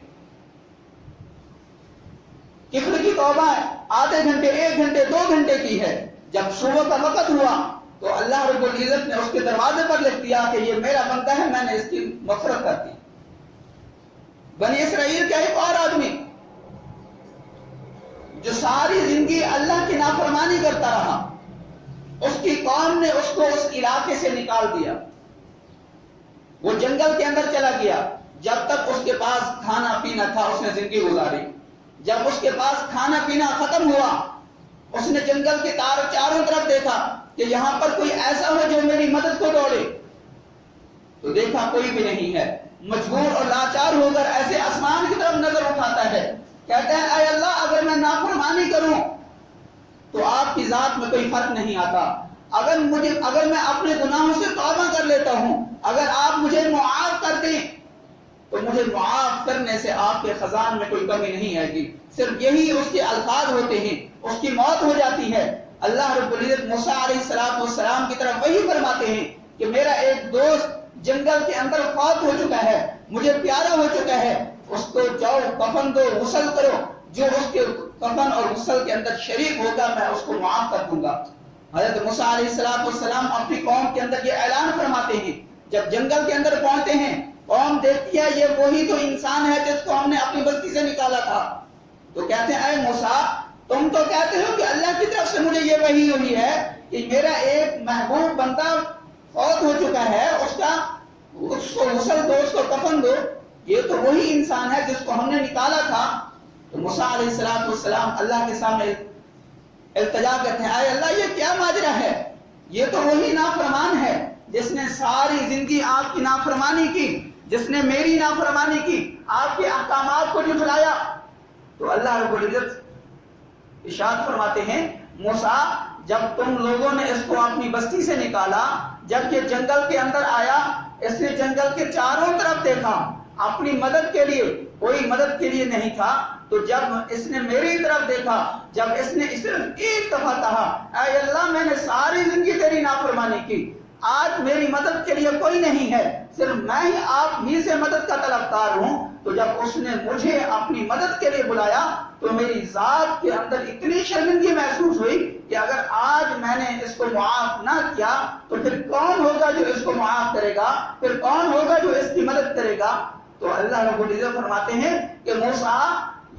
کفر کی توبہ آدھے گھنٹے، 1 گھنٹے، 2 گھنٹے کی ہے۔ جب صبح کا وقت ہوا تو اللہ رب العزت نے اس کے دروازے پر لکھ دیا کہ یہ میرا بندہ ہے، میں نے اس کی مغفرت کر دی۔ بنی اسرائیل کا ایک اور آدمی جو ساری زندگی اللہ کی نافرمانی کرتا رہا، اس کی قوم نے اس کو اس علاقے سے نکال دیا، وہ جنگل کے اندر چلا گیا۔ جب تک اس کے پاس کھانا پینا تھا اس نے زندگی گزاری۔ جب اس کے پاس کھانا پینا ختم ہوا اس نے جنگل کے چاروں طرف دیکھا کہ یہاں پر کوئی ایسا ہو جو میری مدد کو دوڑے، تو دیکھا کوئی بھی نہیں ہے۔ مجبور اور لاچار ہو کر ایسے آسمان کی طرف نظر اٹھاتا ہے، کہتا ہے اے اللہ اگر میں نافرمانی کروں تو آپ کی ذات میں کوئی فرق نہیں آتا، اگر میں اپنے گناہوں سے توبہ کر لیتا ہوں، اگر آپ مجھے معاف کر دیں تو مجھے معاف کرنے سے آپ کے خزان میں کوئی کمی نہیں آئے گی۔ صرف یہی اس کے الفاظ ہوتے ہیں، اس کی موت ہو جاتی ہے۔ اللہ رب العزت موسیٰ علیہ السلام کی طرف وہی فرماتے ہیں کہ میرا ایک دوست جنگل کے اندر فوت ہو چکا ہے، مجھے پیارا ہو چکا ہے، اس کو جاؤ کفن دو، غسل کرو، جو اس کے کفن اور غسل کے اندر شریک ہوگا میں اس کو معاف کر دوں گا۔ حضرت موسیٰ علیہ السلام اپنی قوم کے اندر یہ اعلان فرماتے ہیں۔ جب جنگل کے اندر پہنچتے ہیں قوم دیکھتی ہے یہ وہی تو انسان ہے جس کو ہم نے اپنی بستی سے نکالا تھا، تو کہتے ہیں اے موسیٰ تم تو کہتے ہو کہ اللہ کی طرف سے مجھے یہ وحی ہوئی ہے کہ میرا ایک محبوب بندہ فوت ہو چکا ہے، اس کو غسل دو، اس کو کفن دو، یہ تو وہی انسان ہے جس کو ہم نے نکالا تھا۔ تو موسیٰ علیہ السلام اللہ کے سامنے التجا کرتے ہیں، اے اللہ یہ کیا ماجرا ہے؟ یہ تو وہی نافرمان ہے جس نے ساری زندگی آپ کی نافرمانی کی، جس نے میری نافرمانی کی، آپ کے احکامات کو جھٹلایا۔ تو اللہ رب العزت ارشاد فرماتے ہیں موسیٰ جب تم لوگوں نے اس کو اپنی بستی سے نکالا، جب یہ جنگل کے اندر آیا، اس نے جنگل کے چاروں طرف دیکھا، اپنی مدد کے لیے کوئی مدد کے لیے نہیں تھا، تو جب اس نے میری طرف دیکھا، جب اس نے صرف ایک دفعہ کہا اے اللہ میں نے ساری زندگی تیری نافرمانی کی، آج میری مدد کے لیے کوئی نہیں ہے، صرف میں ہی آپ ہی سے مدد کا طلبگار ہوں، تو جب اس نے مجھے اپنی مدد کے لیے بلایا تو میری ذات کے اندر اتنی شرمندگی محسوس ہوئی کہ اگر آج میں نے اس کو معاف نہ کیا تو پھر کون ہوگا جو اس کو معاف کرے گا، پھر کون ہوگا جو اس کی مدد کرے گا۔ تو اللہ رب العزت فرماتے ہیں کہ موسیٰ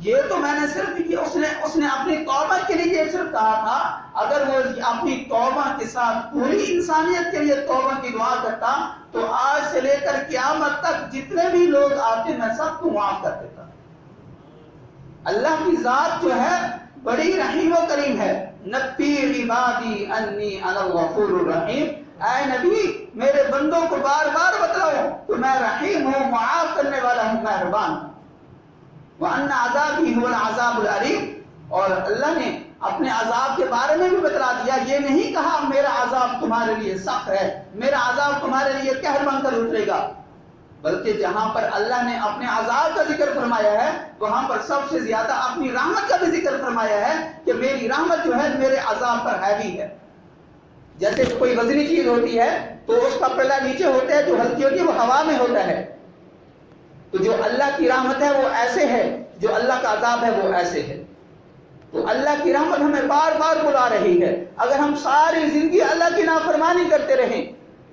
یہ تو میں نے صرف اس نے اپنی توبہ کے لیے یہ صرف کہا تھا، اگر وہ اپنی توبہ کے ساتھ پوری انسانیت کے لیے توبہ کی دعا کرتا تو آج سے لے کر قیامت تک جتنے بھی لوگ آتے میں سب کو معاف کر دیتا۔ اللہ کی ذات جو ہے بڑی رحیم و کریم ہے۔ نبی عبادی انی انا الغفور الرحیم، اے نبی میرے بندوں کو بار بار بتلاؤ کہ میں رحیم ہوں، معاف کرنے والا ہوں، مہربان ہوں۔ وَأَنَّ عَذَابِي هُوَ الْعَذَابُ الْأَلِيمُ، اور اللہ نے اپنے عذاب کے بارے میں بھی بتلا دیا، یہ نہیں کہا میرا عذاب تمہارے لیے سخت ہے، میرا عذاب تمہارے لیے قہر بن کر اترے گا، بلکہ جہاں پر اللہ نے اپنے عذاب کا ذکر فرمایا ہے وہاں پر سب سے زیادہ اپنی رحمت کا بھی ذکر فرمایا ہے کہ میری رحمت جو ہے میرے عذاب پر ہیوی ہے. جیسے کوئی وزنی چیز ہوتی ہے تو اس کا پلہ نیچے ہوتا ہے، جو ہلکی ہوتی ہے وہ ہوا میں ہوتا ہے. تو جو اللہ کی رحمت ہے وہ ایسے ہے، جو اللہ کا عذاب ہے وہ ایسے ہے. تو اللہ کی رحمت ہمیں بار بار بلا رہی ہے. اگر ہم ساری زندگی اللہ کی نافرمانی کرتے رہیں،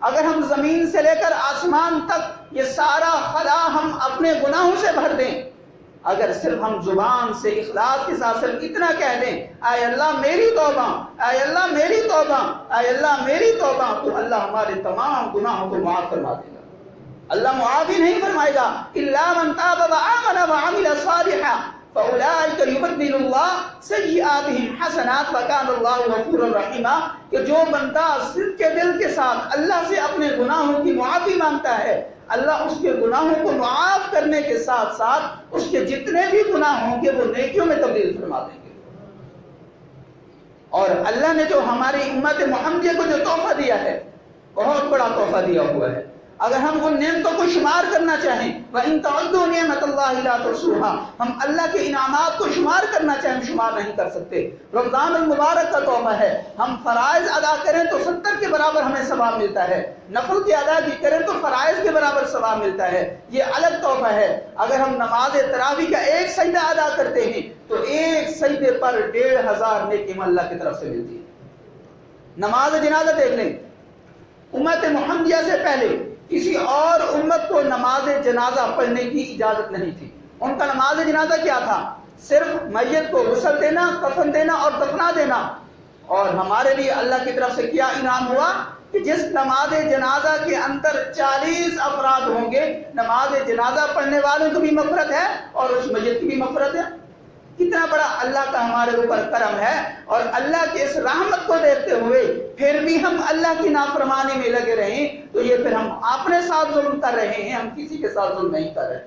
اگر ہم زمین سے لے کر آسمان تک یہ سارا خلا ہم اپنے گناہوں سے بھر دیں، اگر صرف ہم زبان سے اخلاص کے ساتھ صرف اتنا کہہ دیں اے اللہ میری توبہ، اے اللہ میری توبہ، اے اللہ میری توبہ، تو اللہ ہمارے تمام گناہوں کو معاف فرما دے گا. اللہ معاف ہی نہیں فرمائے گا، الا من تاب وآمن وعمل صالحا فاولئک یبدل اللہ سیئاتہم حسنات وکان اللہ غفورا رحیما. کہ جو بندہ صدق کے دل کے ساتھ اللہ سے اپنے گناہوں کی معافی مانگتا ہے، اللہ اس کے گناہوں کو معاف کرنے کے ساتھ ساتھ اس کے جتنے بھی گناہ ہوں گے وہ نیکیوں میں تبدیل فرما دیں گے. اور اللہ نے جو ہماری امت محمدیہ کو جو تحفہ دیا ہے بہت بڑا تحفہ دیا ہوا ہے. اگر ہم ان نعمتوں کو شمار کرنا چاہیں وَإِن تَعُدُّوا نِعْمَةَ اللَّهِ لَا تُحْصُوهَا، ہم اللہ کے انعامات کو شمار کرنا چاہیں شمار نہیں کر سکتے. رمضان المبارک کا تحفہ ہے، ہم فرائض ادا کریں تو 70 کے برابر ہمیں ثواب ملتا ہے، نفل کی ادائیگی کریں تو فرائض کے برابر ثواب ملتا ہے. یہ الگ تحفہ ہے. اگر ہم نماز تراویح کا ایک سجدہ ادا کرتے ہیں تو ایک سجدے پر 1500 نیکی اللہ کی طرف سے ملتی ہے. نماز جنازہ دیکھ لیں، امت محمدیہ سے پہلے کسی اور امت کو نماز جنازہ پڑھنے کی اجازت نہیں تھی. ان کا نماز جنازہ کیا تھا؟ صرف میت کو غسل دینا، کفن دینا اور دفنا دینا. اور ہمارے لیے اللہ کی طرف سے کیا انعام ہوا کہ جس نماز جنازہ کے اندر 40 افراد ہوں گے، نماز جنازہ پڑھنے والوں کو بھی مغفرت ہے اور اس میت کی بھی مغفرت ہے. کتنا بڑا اللہ کا ہمارے اوپر کرم ہے. اور اللہ کی اس رحمت کو دیکھتے ہوئے پھر بھی ہم اللہ کی نافرمانی میں لگے رہیں تو یہ پھر ہم اپنے ساتھ ظلم کر رہے ہیں، ہم کسی کے ساتھ ظلم نہیں کر رہے.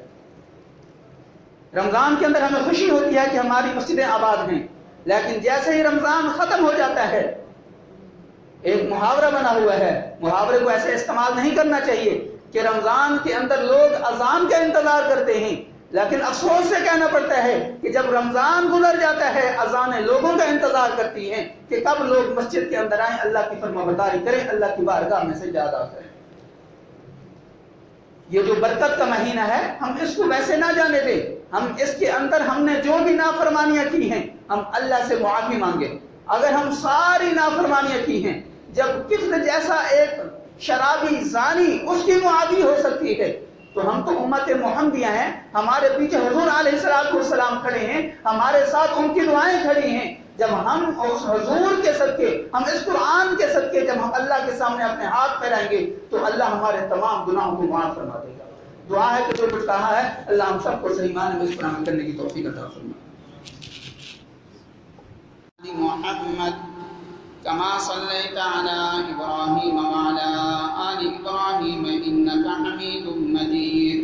رمضان کے اندر ہمیں خوشی ہوتی ہے کہ ہماری مسجدیں آباد ہیں، لیکن جیسے ہی رمضان ختم ہو جاتا ہے ایک محاورہ بنا ہوا ہے، محاورے کو ایسے استعمال نہیں کرنا چاہیے کہ رمضان کے اندر لوگ اذان کا انتظار کرتے ہیں، لیکن افسوس سے کہنا پڑتا ہے کہ جب رمضان گزر جاتا ہے اذانیں لوگوں کا انتظار کرتی ہیں کہ کب لوگ مسجد کے اندر آئیں، اللہ کی فرمانبرداری کریں، اللہ کی بارگاہ میں سجدہ ادا کریں. یہ جو برکت کا مہینہ ہے ہم اس کو ویسے نہ جانے دیں. ہم اس کے اندر ہم نے جو بھی نافرمانیاں کی ہیں ہم اللہ سے معافی مانگیں. اگر ہم ساری نافرمانیاں کی ہیں، جب کفر جیسا ایک شرابی زانی اس کی معافی ہو سکتی ہے تو ہم تو امت محمدیہ ہیں، ہمارے پیچھے حضور علیہ السلام کھڑے ہیں، ہمارے ساتھ ان کی دعائیں کھڑی ہیں. جب ہم اس حضور کے صدقے، ہم اس قرآن کے صدقے جب ہم اللہ کے سامنے اپنے ہاتھ پھیلائیں گے تو اللہ ہمارے تمام گناہوں کو معاف فرما دے گا. دعا ہے کہ جو کچھ کہا ہے اللہ ہم سب کو صحیح معنی میں اس پر عمل کرنے کی توفیق عطا فرمائے. محمد كما صليت على إبراهيم وعلى آل إبراهيم إنك حميد مجيد.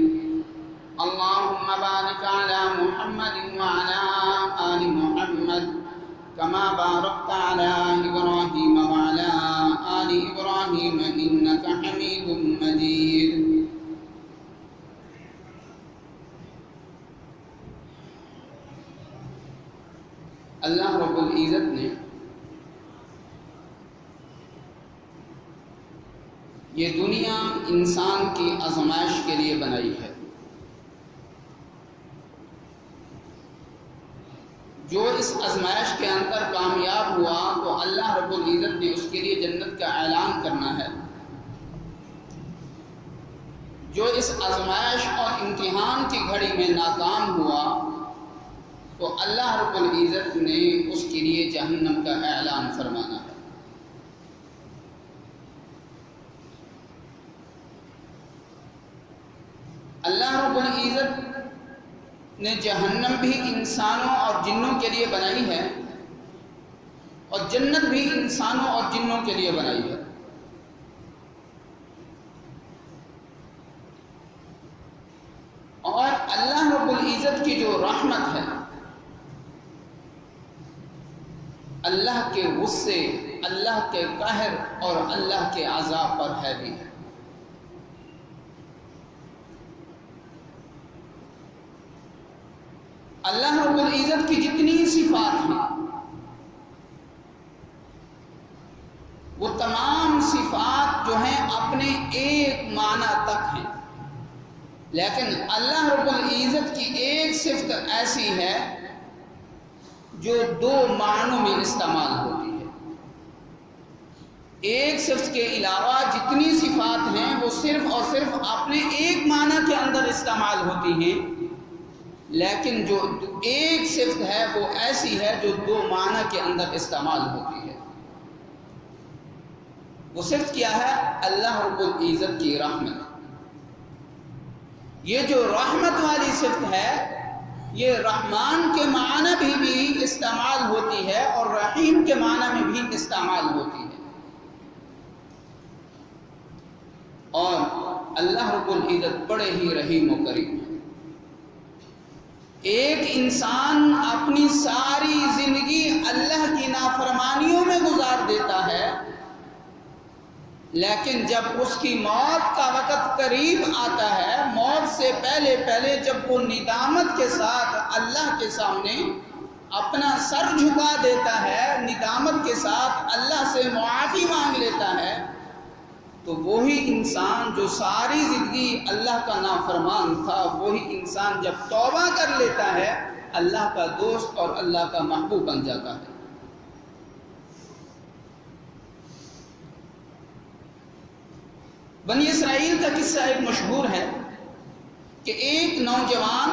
اللهم بارك على محمد وعلى آل محمد كما باركت على إبراهيم وعلى آل إبراهيم إنك حميد مجيد. اللہ رب العزت نے یہ دنیا انسان کی آزمائش کے لیے بنائی ہے. جو اس آزمائش کے اندر کامیاب ہوا تو اللہ رب العزت نے اس کے لیے جنت کا اعلان کرنا ہے. جو اس آزمائش اور امتحان کی گھڑی میں ناکام ہوا تو اللہ رب العزت نے اس کے لیے جہنم کا اعلان فرمانا ہے. اللہ رب العزت نے جہنم بھی انسانوں اور جنوں کے لیے بنائی ہے اور جنت بھی انسانوں اور جنوں کے لیے بنائی ہے. اور اللہ رب العزت کی جو رحمت ہے، اللہ کے غصے، اللہ کے قہر اور اللہ کے عذاب پر ہے بھی ہے. اللہ رب العزت کی جتنی صفات ہیں وہ تمام صفات جو ہیں اپنے ایک معنی تک ہیں، لیکن اللہ رب العزت کی ایک صفت ایسی ہے جو دو معنوں میں استعمال ہوتی ہے۔ ایک صفت کے علاوہ جتنی صفات ہیں وہ صرف اور صرف اپنے ایک معنی کے اندر استعمال ہوتی ہیں، لیکن جو ایک صفت ہے وہ ایسی ہے جو دو معنی کے اندر استعمال ہوتی ہے۔ وہ صفت کیا ہے؟ اللہ رب العزت کی رحمت۔ یہ جو رحمت والی صفت ہے یہ رحمان کے معنی بھی استعمال ہوتی ہے اور رحیم کے معنی میں بھی استعمال ہوتی ہے۔ اور اللہ رب العزت بڑے ہی رحیم و کریم ہے۔ ایک انسان اپنی ساری زندگی اللہ کی نافرمانیوں میں گزار دیتا ہے، لیکن جب اس کی موت کا وقت قریب آتا ہے، موت سے پہلے جب وہ ندامت کے ساتھ اللہ کے سامنے اپنا سر جھکا دیتا ہے، ندامت کے ساتھ اللہ سے معافی مانگ لیتا ہے، تو وہی انسان جو ساری زندگی اللہ کا نافرمان تھا، وہی انسان جب توبہ کر لیتا ہے اللہ کا دوست اور اللہ کا محبوب بن جاتا ہے۔ بنی اسرائیل کا قصہ ایک مشہور ہے کہ ایک نوجوان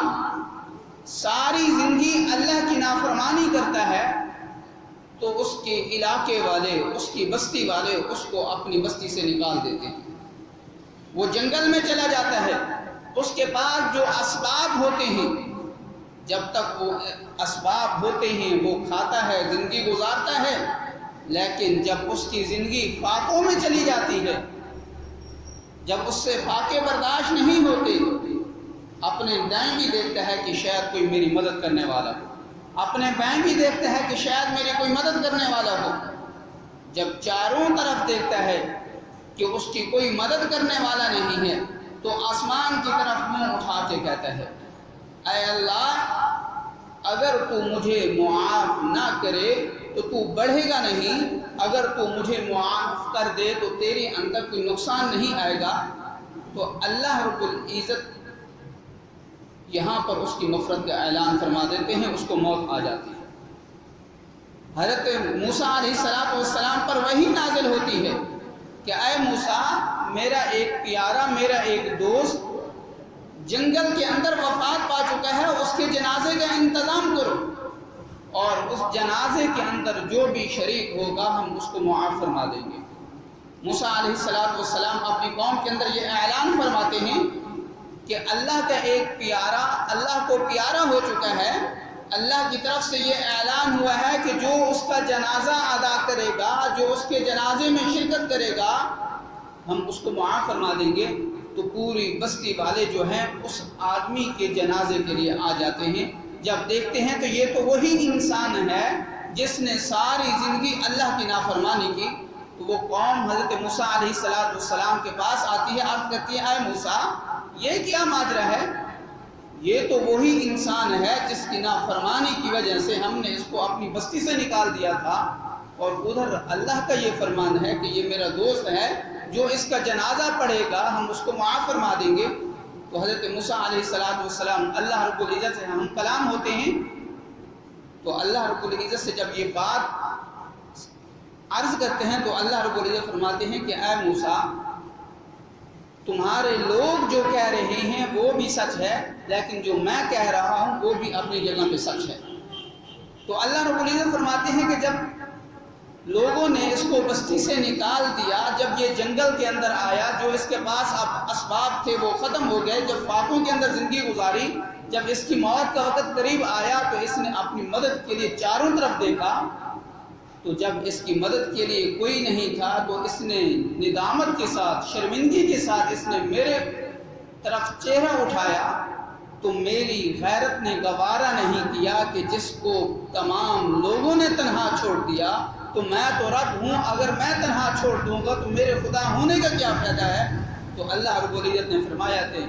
ساری زندگی اللہ کی نافرمانی کرتا ہے تو اس کے علاقے والے، اس کی بستی والے اس کو اپنی بستی سے نکال دیتے ہیں۔ وہ جنگل میں چلا جاتا ہے، اس کے پاس جو اسباب ہوتے ہیں، جب تک وہ اسباب ہوتے ہیں وہ کھاتا ہے، زندگی گزارتا ہے، لیکن جب اس کی زندگی فاقوں میں چلی جاتی ہے، جب اس سے فاقے برداشت نہیں ہوتے، اپنے دائیں بھی دیکھتا ہے کہ شاید کوئی میری مدد کرنے والا ہو، اپنے بائیں بھی دیکھتا ہے کہ شاید میری کوئی مدد کرنے والا ہو، جب چاروں طرف دیکھتا ہے کہ اس کی کوئی مدد کرنے والا نہیں ہے تو آسمان کی طرف منہ اٹھا کے کہتا ہے، اے اللہ اگر تو مجھے معاف نہ کرے تو تو بڑھے گا نہیں، اگر تو مجھے معاف کر دے تو تیرے اندر کوئی نقصان نہیں آئے گا۔ تو اللہ رب العزت یہاں پر اس کی نفرت کا اعلان فرما دیتے ہیں، اس کو موت آ جاتی ہے۔ حضرت موسیٰ علیہ السلام پر وحی نازل ہوتی ہے کہ اے موسیٰ، میرا ایک پیارا، میرا ایک دوست جنگل کے اندر وفات پا چکا ہے، اس کے جنازے کا انتظام کرو، اور اس جنازے کے اندر جو بھی شریک ہوگا ہم اس کو معاف فرما دیں گے۔ موسیٰ علیہ السلام اپنی قوم کے اندر یہ اعلان فرماتے ہیں کہ اللہ کا ایک پیارا اللہ کو پیارا ہو چکا ہے، اللہ کی طرف سے یہ اعلان ہوا ہے کہ جو اس کا جنازہ ادا کرے گا، جو اس کے جنازے میں شرکت کرے گا، ہم اس کو معاف فرما دیں گے۔ تو پوری بستی والے جو ہیں اس آدمی کے جنازے کے لیے آ جاتے ہیں، جب دیکھتے ہیں تو یہ تو وہی انسان ہے جس نے ساری زندگی اللہ کی نافرمانی کی۔ تو وہ قوم حضرت موسیٰ علیہ السلام کے پاس آتی ہے، عرض کرتی ہے، اے موسیٰ یہ کیا ماجرا ہے؟ یہ تو وہی انسان ہے جس کی نافرمانی کی وجہ سے ہم نے اس کو اپنی بستی سے نکال دیا تھا، اور ادھر اللہ کا یہ فرمان ہے کہ یہ میرا دوست ہے، جو اس کا جنازہ پڑھے گا ہم اس کو معاف فرما دیں گے۔ تو حضرت موسیٰ علیہ السلام اللہ رب العزت سے ہم کلام ہوتے ہیں، تو اللہ رب العزت سے جب یہ بات عرض کرتے ہیں تو اللہ رب العزت فرماتے ہیں کہ اے موسیٰ، تمہارے لوگ جو کہہ رہے ہیں وہ بھی سچ ہے، لیکن جو میں کہہ رہا ہوں وہ بھی اپنی جگہ پہ سچ ہے۔ تو اللہ رب العزت فرماتے ہیں کہ جب لوگوں نے اس کو بستی سے نکال دیا، جب یہ جنگل کے اندر آیا، جو اس کے پاس اب اسباب تھے وہ ختم ہو گئے، جب فاقوں کے اندر زندگی گزاری، جب اس کی موت کا وقت قریب آیا تو اس نے اپنی مدد کے لیے چاروں طرف دیکھا، تو جب اس کی مدد کے لیے کوئی نہیں تھا تو اس نے ندامت کے ساتھ، شرمندگی کے ساتھ اس نے میرے طرف چہرہ اٹھایا، تو میری غیرت نے گوارا نہیں کیا کہ جس کو تمام لوگوں نے تنہا چھوڑ دیا، تو میں تو رب ہوں، اگر میں تنہا چھوڑ دوں گا تو میرے خدا ہونے کا کیا فائدہ ہے؟ تو اللہ رب العزت نے فرمایا تھے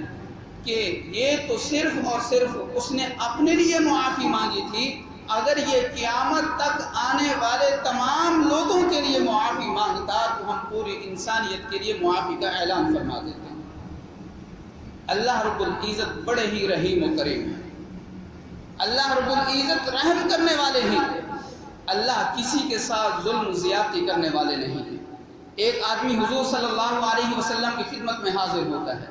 کہ یہ تو صرف اور صرف اس نے اپنے لیے معافی مانگی تھی، اگر یہ قیامت تک آنے والے تمام لوگوں کے لیے معافی مانگتا تو ہم پوری انسانیت کے لیے معافی کا اعلان فرما دیتے ہیں۔ اللہ رب العزت بڑے ہی رحیم و کریم ہیں، اللہ رب العزت رحم کرنے والے ہیں، اللہ کسی کے ساتھ ظلم زیادتی کرنے والے نہیں ہیں۔ ایک آدمی حضور صلی اللہ علیہ وسلم کی خدمت میں حاضر ہوتا ہے،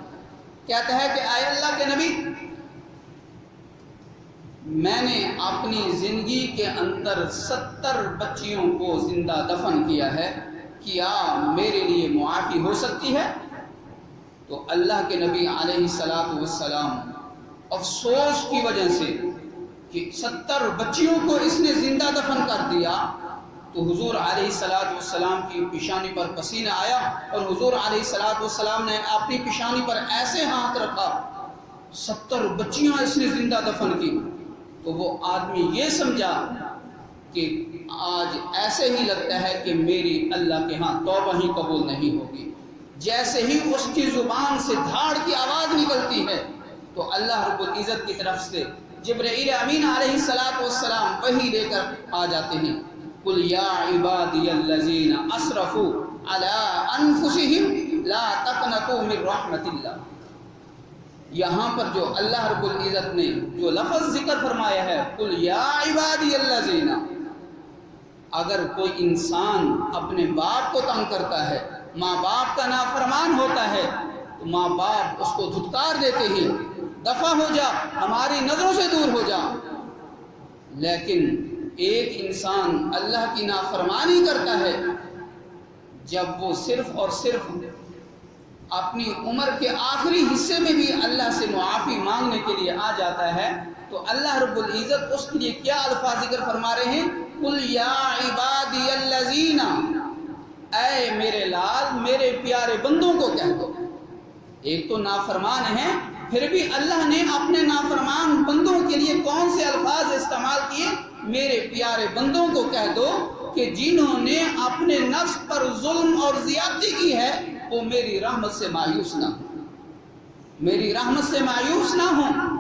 کہتا ہے کہ اے اللہ کے نبی، میں نے اپنی زندگی کے اندر 70 بچیوں کو زندہ دفن کیا ہے، کیا میرے لیے معافی ہو سکتی ہے؟ تو اللہ کے نبی علیہ السلام افسوس کی وجہ سے کہ 70 بچیوں کو اس نے زندہ دفن کر دیا، تو حضور علیہ السلام کی پیشانی پر پسینہ آیا اور حضور علیہ السلام نے اپنی پیشانی پر ایسے ہاتھ رکھا، 70 بچیاں اس نے زندہ دفن کی، تو وہ آدمی یہ سمجھا کہ آج ایسے ہی لگتا ہے کہ میری اللہ کے ہاں توبہ ہی قبول نہیں ہوگی۔ جیسے ہی اس کی زبان سے دھاڑ کی آواز نکلتی ہے تو اللہ رب العزت کی طرف سے جبرائیل امین علیہ السلام وحی لے کر آ جاتے ہیں، قل یا عبادی الذین اسرفوا علی انفسہم لا تقنطوا من رحمت اللہ۔ یہاں پر جو اللہ رب العزت نے جو لفظ ذکر فرمایا ہے، قل یا عبادی الذین، اگر کوئی انسان اپنے باپ کو تنگ کرتا ہے، ماں باپ کا نافرمان ہوتا ہے، تو ماں باپ اس کو دھتکار دیتے ہیں، دفع ہو جا، ہماری نظروں سے دور ہو جا۔ لیکن ایک انسان اللہ کی نافرمانی کرتا ہے، جب وہ صرف اور صرف اپنی عمر کے آخری حصے میں بھی اللہ سے معافی مانگنے کے لیے آ جاتا ہے، تو اللہ رب العزت اس کے لیے کیا الفاظ ذکر فرما رہے ہیں، قل یا عبادی الذین، اے میرے لال، میرے پیارے بندوں کو کہہ دو۔ ایک تو نافرمان ہے، پھر بھی اللہ نے اپنے نافرمان بندوں کے لیے کون سے الفاظ استعمال کیے؟ میرے پیارے بندوں کو کہہ دو کہ جنہوں نے اپنے نفس پر ظلم اور زیادتی کی ہے وہ میری رحمت سے مایوس نہ ہوں، میری رحمت سے مایوس نہ ہوں،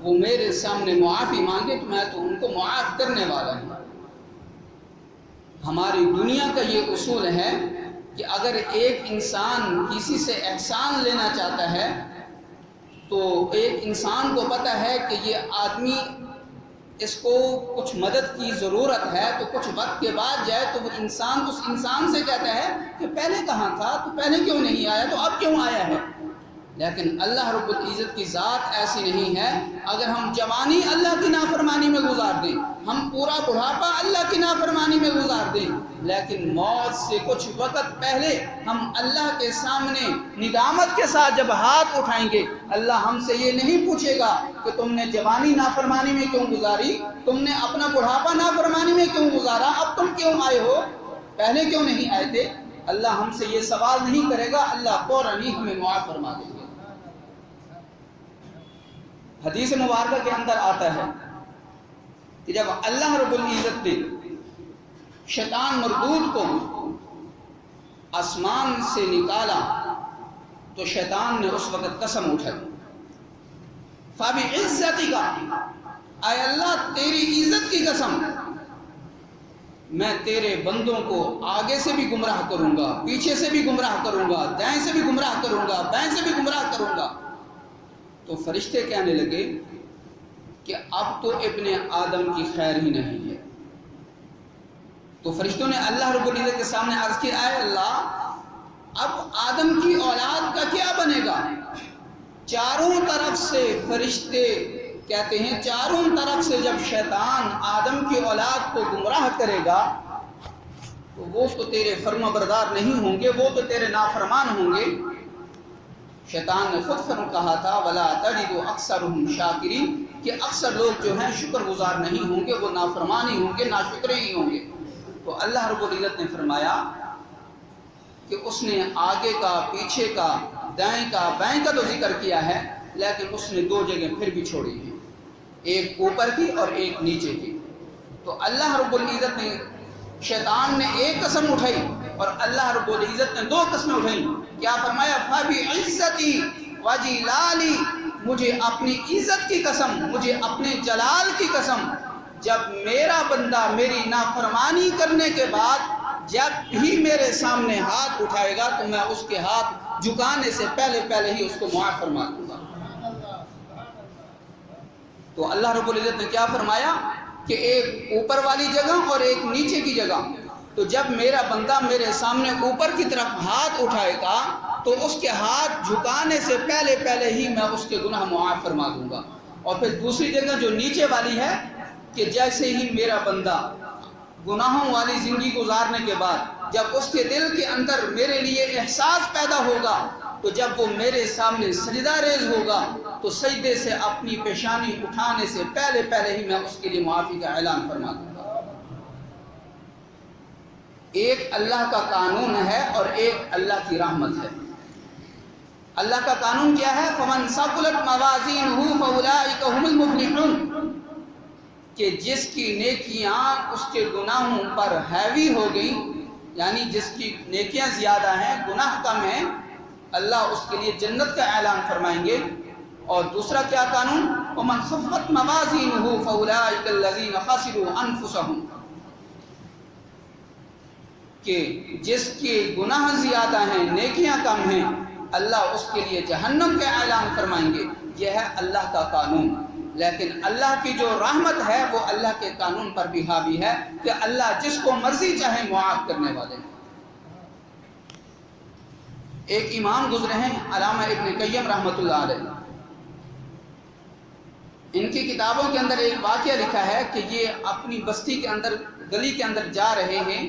وہ میرے سامنے معافی مانگے تو میں تو ان کو معاف کرنے والا ہوں۔ ہماری دنیا کا یہ اصول ہے کہ اگر ایک انسان کسی سے احسان لینا چاہتا ہے تو ایک انسان کو پتہ ہے کہ یہ آدمی اس کو کچھ مدد کی ضرورت ہے، تو کچھ وقت کے بعد جائے تو وہ انسان اس انسان سے کہتا ہے کہ پہلے کہاں تھا، تو پہلے کیوں نہیں آیا، تو اب کیوں آیا ہے؟ لیکن اللہ رب العزت کی ذات ایسی نہیں ہے۔ اگر ہم جوانی اللہ کی نافرمانی میں گزار دیں، ہم پورا بڑھاپا اللہ کی نافرمانی میں گزار دیں، لیکن موت سے کچھ وقت پہلے ہم اللہ کے سامنے ندامت کے ساتھ جب ہاتھ اٹھائیں گے، اللہ ہم سے یہ نہیں پوچھے گا کہ تم نے جوانی نافرمانی میں کیوں گزاری، تم نے اپنا بڑھاپا نافرمانی میں کیوں گزارا، اب تم کیوں آئے ہو، پہلے کیوں نہیں آئے تھے؟ اللہ ہم سے یہ سوال نہیں کرے گا، اللہ فوراً ہی ہمیں معاف فرما دے گا۔ حدیث مبارکہ کے اندر آتا ہے کہ جب اللہ رب العزت نے شیطان مردود کو آسمان سے نکالا تو شیطان نے اس وقت قسم اٹھائی، فَبِعِزَّتِكَ، اے اللہ تیری عزت کی قسم، میں تیرے بندوں کو آگے سے بھی گمراہ کروں گا، پیچھے سے بھی گمراہ کروں گا، دائیں سے بھی گمراہ کروں گا، بائیں سے بھی گمراہ کروں گا۔ تو فرشتے کہنے لگے کہ اب تو ابن آدم کی خیر ہی نہیں ہے۔ تو فرشتوں نے اللہ رب العزت کے سامنے عرض کیا، اے اللہ اب آدم کی اولاد کا کیا بنے گا؟ چاروں طرف سے فرشتے کہتے ہیں، چاروں طرف سے جب شیطان آدم کی اولاد کو گمراہ کرے گا تو وہ تو تیرے فرما بردار نہیں ہوں گے، وہ تو تیرے نافرمان ہوں گے۔ شیطان نے خود کہا تھا وَلَا تَجِدُ أَكْثَرُهُمْ شَاكِرِينَ، کہ اکثر لوگ جو ہیں شکر گزار نہیں ہوں گے، وہ نافرمان ہی ہوں گے، ناشکرے ہی ہوں گے۔ تو اللہ رب العزت نے فرمایا کہ اس نے آگے کا، پیچھے کا، دائیں کا، بائیں کا تو ذکر کیا ہے، لیکن اس نے دو جگہ پھر بھی چھوڑی ہیں، ایک اوپر کی اور ایک نیچے کی۔ تو اللہ رب العزت نے، شیطان نے ایک قسم اٹھائی اور اللہ رب العزت نے دو قسمیں اٹھائیں۔ کیا فرمایا؟ فَبِعِزَّتِي وَجِلَالِي، مجھے اپنی عزت کی قسم، مجھے اپنے جلال کی قسم، جب میرا بندہ میری نافرمانی کرنے کے بعد جب بھی میرے سامنے ہاتھ اٹھائے گا تو میں اس کے ہاتھ جھکانے سے پہلے ہی اس کو معاف فرما دوں گا۔ تو اللہ رب العزت نے کیا فرمایا کہ ایک اوپر والی جگہ اور ایک نیچے کی جگہ۔ تو جب میرا بندہ میرے سامنے اوپر کی طرف ہاتھ اٹھائے گا تو اس کے ہاتھ جھکانے سے پہلے ہی میں اس کے گناہ معاف فرما دوں گا۔ اور پھر دوسری جگہ جو نیچے والی ہے کہ جیسے ہی میرا بندہ گناہوں والی زندگی گزارنے کے بعد جب اس کے دل کے اندر میرے لیے احساس پیدا ہوگا تو جب وہ میرے سامنے سجدہ ریز ہوگا تو سجدے سے اپنی پیشانی اٹھانے سے پہلے ہی میں اس کے لیے معافی کا اعلان فرما دوں گا۔ ایک اللہ کا قانون ہے اور ایک اللہ کی رحمت ہے۔ اللہ کا قانون کیا ہے؟ فَمَنْ ثَقُلَتْ مَوَازِينُهُ فَأُولَٰئِكَ هُمُ الْمُفْلِحُونَ، کہ جس کی نیکیاں اس کے گناہوں پر ہیوی ہو گئی، یعنی جس کی نیکیاں زیادہ ہیں گناہ کم ہیں، اللہ اس کے لیے جنت کا اعلان فرمائیں گے۔ اور دوسرا کیا قانون؟ وَمَنْ خَفَّتْ مَوَازِينُهُ فَأُولَٰئِكَ الَّذِينَ خَسِرُوا أَنفُسَهُمْ، کہ جس کے گناہ زیادہ ہیں نیکیاں کم ہیں، اللہ اس کے لیے جہنم کا اعلان فرمائیں گے۔ یہ ہے اللہ کا قانون۔ لیکن اللہ کی جو رحمت ہے وہ اللہ کے قانون پر بھی حاوی ہے کہ اللہ جس کو مرضی چاہے معاف کرنے والے ہیں۔ ایک امام گزرے ہیں علامہ ابن قیم رحمۃ اللہ علیہ، ان کی کتابوں کے اندر ایک واقعہ لکھا ہے کہ یہ اپنی بستی کے اندر گلی کے اندر جا رہے ہیں،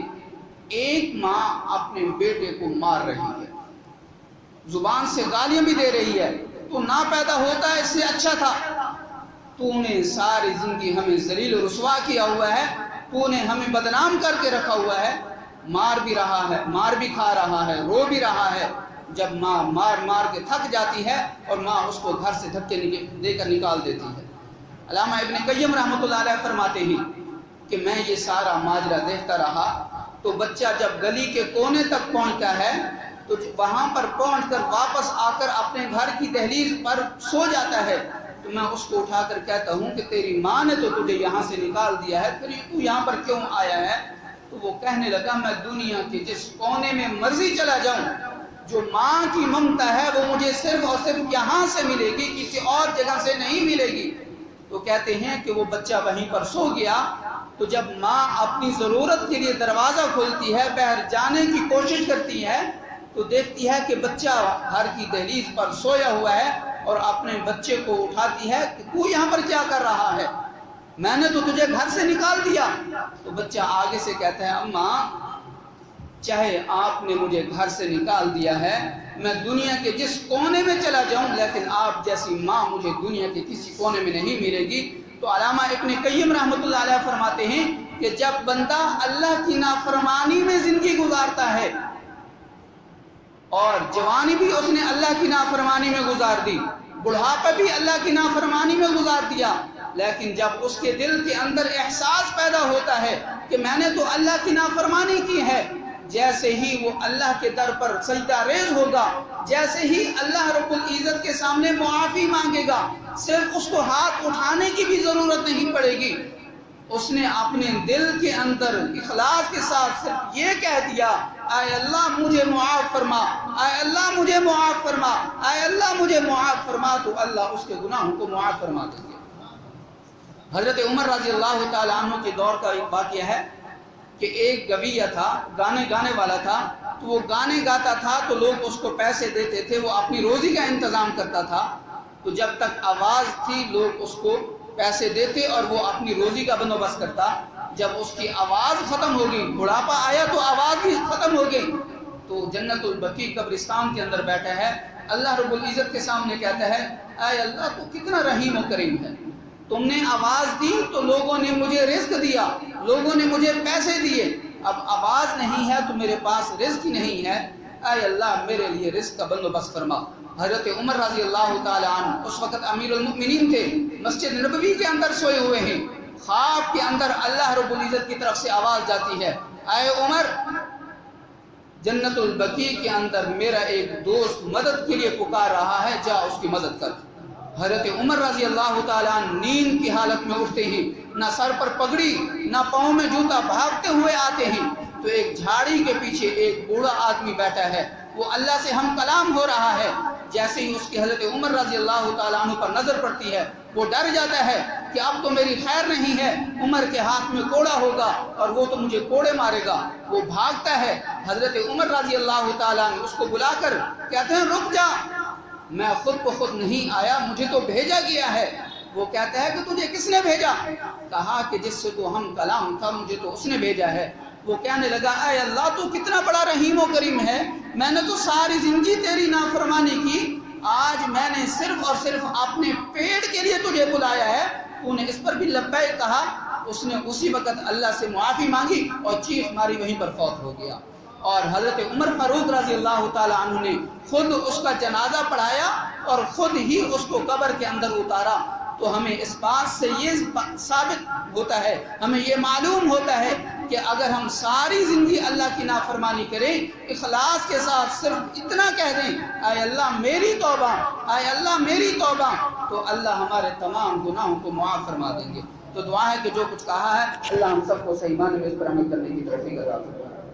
ایک ماں اپنے بیٹے کو مار رہی ہے، زبان سے گالیاں بھی دے رہی ہے، تو نہ پیدا ہوتا ہے اس سے اچھا تھا، تو نے ساری زندگی ہمیں ذلیل و رسوا کیا ہوا ہے، تو نے ہمیں بدنام کر کے رکھا ہوا ہے، مار بھی رہا ہے، مار بھی کھا رہا ہے، رو بھی رہا ہے۔ جب ماں مار کے تھک جاتی ہے اور ماں اس کو گھر سے دھکے دے کر نکال دیتی ہے۔ علامہ ابن قیم رحمۃ اللہ علیہ فرماتے ہیں کہ میں یہ سارا ماجرا دیکھتا رہا تو بچہ جب گلی کے کونے تک پہنچتا ہے تو وہاں پر پہنچ کر واپس آ کر اپنے گھر کی دہلیز پر سو جاتا ہے، تو میں اس کو اٹھا کر کہتا ہوں کہ تیری ماں نے تو تجھے یہاں سے نکال دیا ہے، تو یہاں پر کیوں آیا ہے؟ تو وہ کہنے لگا میں دنیا کے جس کونے میں مرضی چلا جاؤں، جو ماں کی ممتا ہے وہ مجھے صرف اور صرف یہاں سے ملے گی، کسی اور جگہ سے نہیں ملے گی۔ تو کہتے ہیں کہ وہ بچہ وہیں پر سو گیا، تو جب ماں اپنی ضرورت کے لیے دروازہ کھولتی ہے، باہر جانے کی کوشش کرتی ہے تو دیکھتی ہے کہ بچہ گھر کی دہلیز پر سویا ہوا ہے اور اپنے بچے کو اٹھاتی ہے کہ تو یہاں پر کیا کر رہا ہے؟ میں نے تو تجھے گھر سے نکال دیا۔ تو بچہ آگے سے کہتا ہے اماں، چاہے آپ نے مجھے گھر سے نکال دیا ہے، میں دنیا کے جس کونے میں چلا جاؤں، لیکن آپ جیسی ماں مجھے دنیا کے کسی کونے میں نہیں ملے گی۔ تو علامہ ابن قیم رحمۃ اللہ علیہ فرماتے ہیں کہ جب بندہ اللہ کی نافرمانی میں زندگی گزارتا ہے اور جوانی بھی اس نے اللہ کی نافرمانی میں گزار دی، بڑھاپا بھی اللہ کی نافرمانی میں گزار دیا، لیکن جب اس کے دل کے اندر احساس پیدا ہوتا ہے کہ میں نے تو اللہ کی نافرمانی کی ہے، جیسے ہی وہ اللہ کے در پر سجدہ ریز ہوگا، جیسے ہی اللہ رب العزت کے سامنے معافی مانگے گا، صرف اس کو ہاتھ اٹھانے کی بھی ضرورت نہیں پڑے گی، اس نے اپنے دل کے اندر اخلاص کے ساتھ صرف یہ کہہ دیا اے اللہ مجھے معاف فرما، اے اللہ مجھے معاف فرما، اے اللہ مجھے معاف فرما، تو اللہ اس کے گناہوں کو معاف فرما دیں گے۔ حضرت عمر رضی اللہ تعالیٰ عنہ کے دور کا ایک واقعہ ہے کہ ایک گویہ تھا، گانے والا تھا، تو وہ گانے گاتا تھا تو لوگ اس کو پیسے دیتے تھے، وہ اپنی روزی کا انتظام کرتا تھا، تو جب تک آواز تھی لوگ اس کو پیسے دیتے اور وہ اپنی روزی کا بندوبست کرتا۔ جب اس کی آواز ختم ہو گئی، بڑھاپا آیا تو آواز بھی ختم ہو گئی، تو جنت البقیع قبرستان کے اندر بیٹھا ہے، اللہ رب العزت کے سامنے کہتا ہے اے اللہ تو کتنا رحیم و کریم ہے، تم نے آواز دی تو لوگوں نے مجھے رزق دیا، لوگوں نے مجھے پیسے دیے، اب آواز نہیں ہے تو میرے پاس رزق نہیں ہے، اے اللہ میرے لیے رزق کا بندوبست فرما۔ حضرت عمر رضی اللہ تعالیٰ عنہ اس وقت امیر المؤمنین تھے، مسجد نبوی کے اندر سوئے ہوئے ہیں، خواب کے اندر اللہ رب العزت کی طرف سے آواز جاتی ہے اے عمر، جنت البقیع کے اندر میرا ایک دوست مدد کے لیے پکار رہا ہے، جا اس کی مدد کر۔ حضرت عمر رضی اللہ تعالیٰ عنہ نیند کی حالت میں اٹھتے ہیں، نہ سر پر پگڑی نہ پاؤں میں جوتا، بھاگتے ہوئے آتے ہیں تو ایک جھاڑی کے پیچھے ایک بوڑھا آدمی بیٹھا ہے، وہ اللہ سے ہم کلام ہو رہا ہے۔ جیسے ہی اس کی حضرت عمر رضی اللہ تعالیٰ عنہ پر نظر پڑتی ہے، وہ ڈر جاتا ہے کہ اب تو میری خیر نہیں ہے، عمر کے ہاتھ میں کوڑا ہوگا اور وہ تو مجھے کوڑے مارے گا۔ وہ بھاگتا ہے، حضرت عمر رضی اللہ تعالیٰ عنہ اس کو بلا کر کہتے ہیں رک جا، میں خود کو خود نہیں آیا، مجھے تو بھیجا گیا ہے۔ وہ کہتا ہے کہ تجھے کس نے بھیجا؟ کہا کہ جس سے تو ہم کلام تھا مجھے تو اس نے بھیجا ہے۔ وہ کہنے لگا اے اللہ تو کتنا بڑا رحیم و کریم ہے، میں نے تو ساری زندگی تیری نافرمانی کی، آج میں نے صرف اور صرف اپنے پیٹ کے لیے تجھے بلایا ہے، تو نے اس پر بھی لبیک کہا۔ اس نے اسی وقت اللہ سے معافی مانگی اور چیخ ماری، وہیں پر فوت ہو گیا۔ اور حضرت عمر فاروق رضی اللہ تعالیٰ عنہ نے خود اس کا جنازہ پڑھایا اور خود ہی اس کو قبر کے اندر اتارا۔ تو ہمیں اس بات سے یہ ثابت ہوتا ہے، ہمیں یہ معلوم ہوتا ہے کہ اگر ہم ساری زندگی اللہ کی نافرمانی کریں، اخلاص کے ساتھ صرف اتنا کہہ دیں اے اللہ میری توبہ، اے اللہ میری توبہ، تو اللہ ہمارے تمام گناہوں کو معاف فرما دیں گے۔ تو دعا ہے کہ جو کچھ کہا ہے اللہ ہم سب کو صحیح معنی میں اس پر عمل کرنے کی توفیق عطا فرمائے۔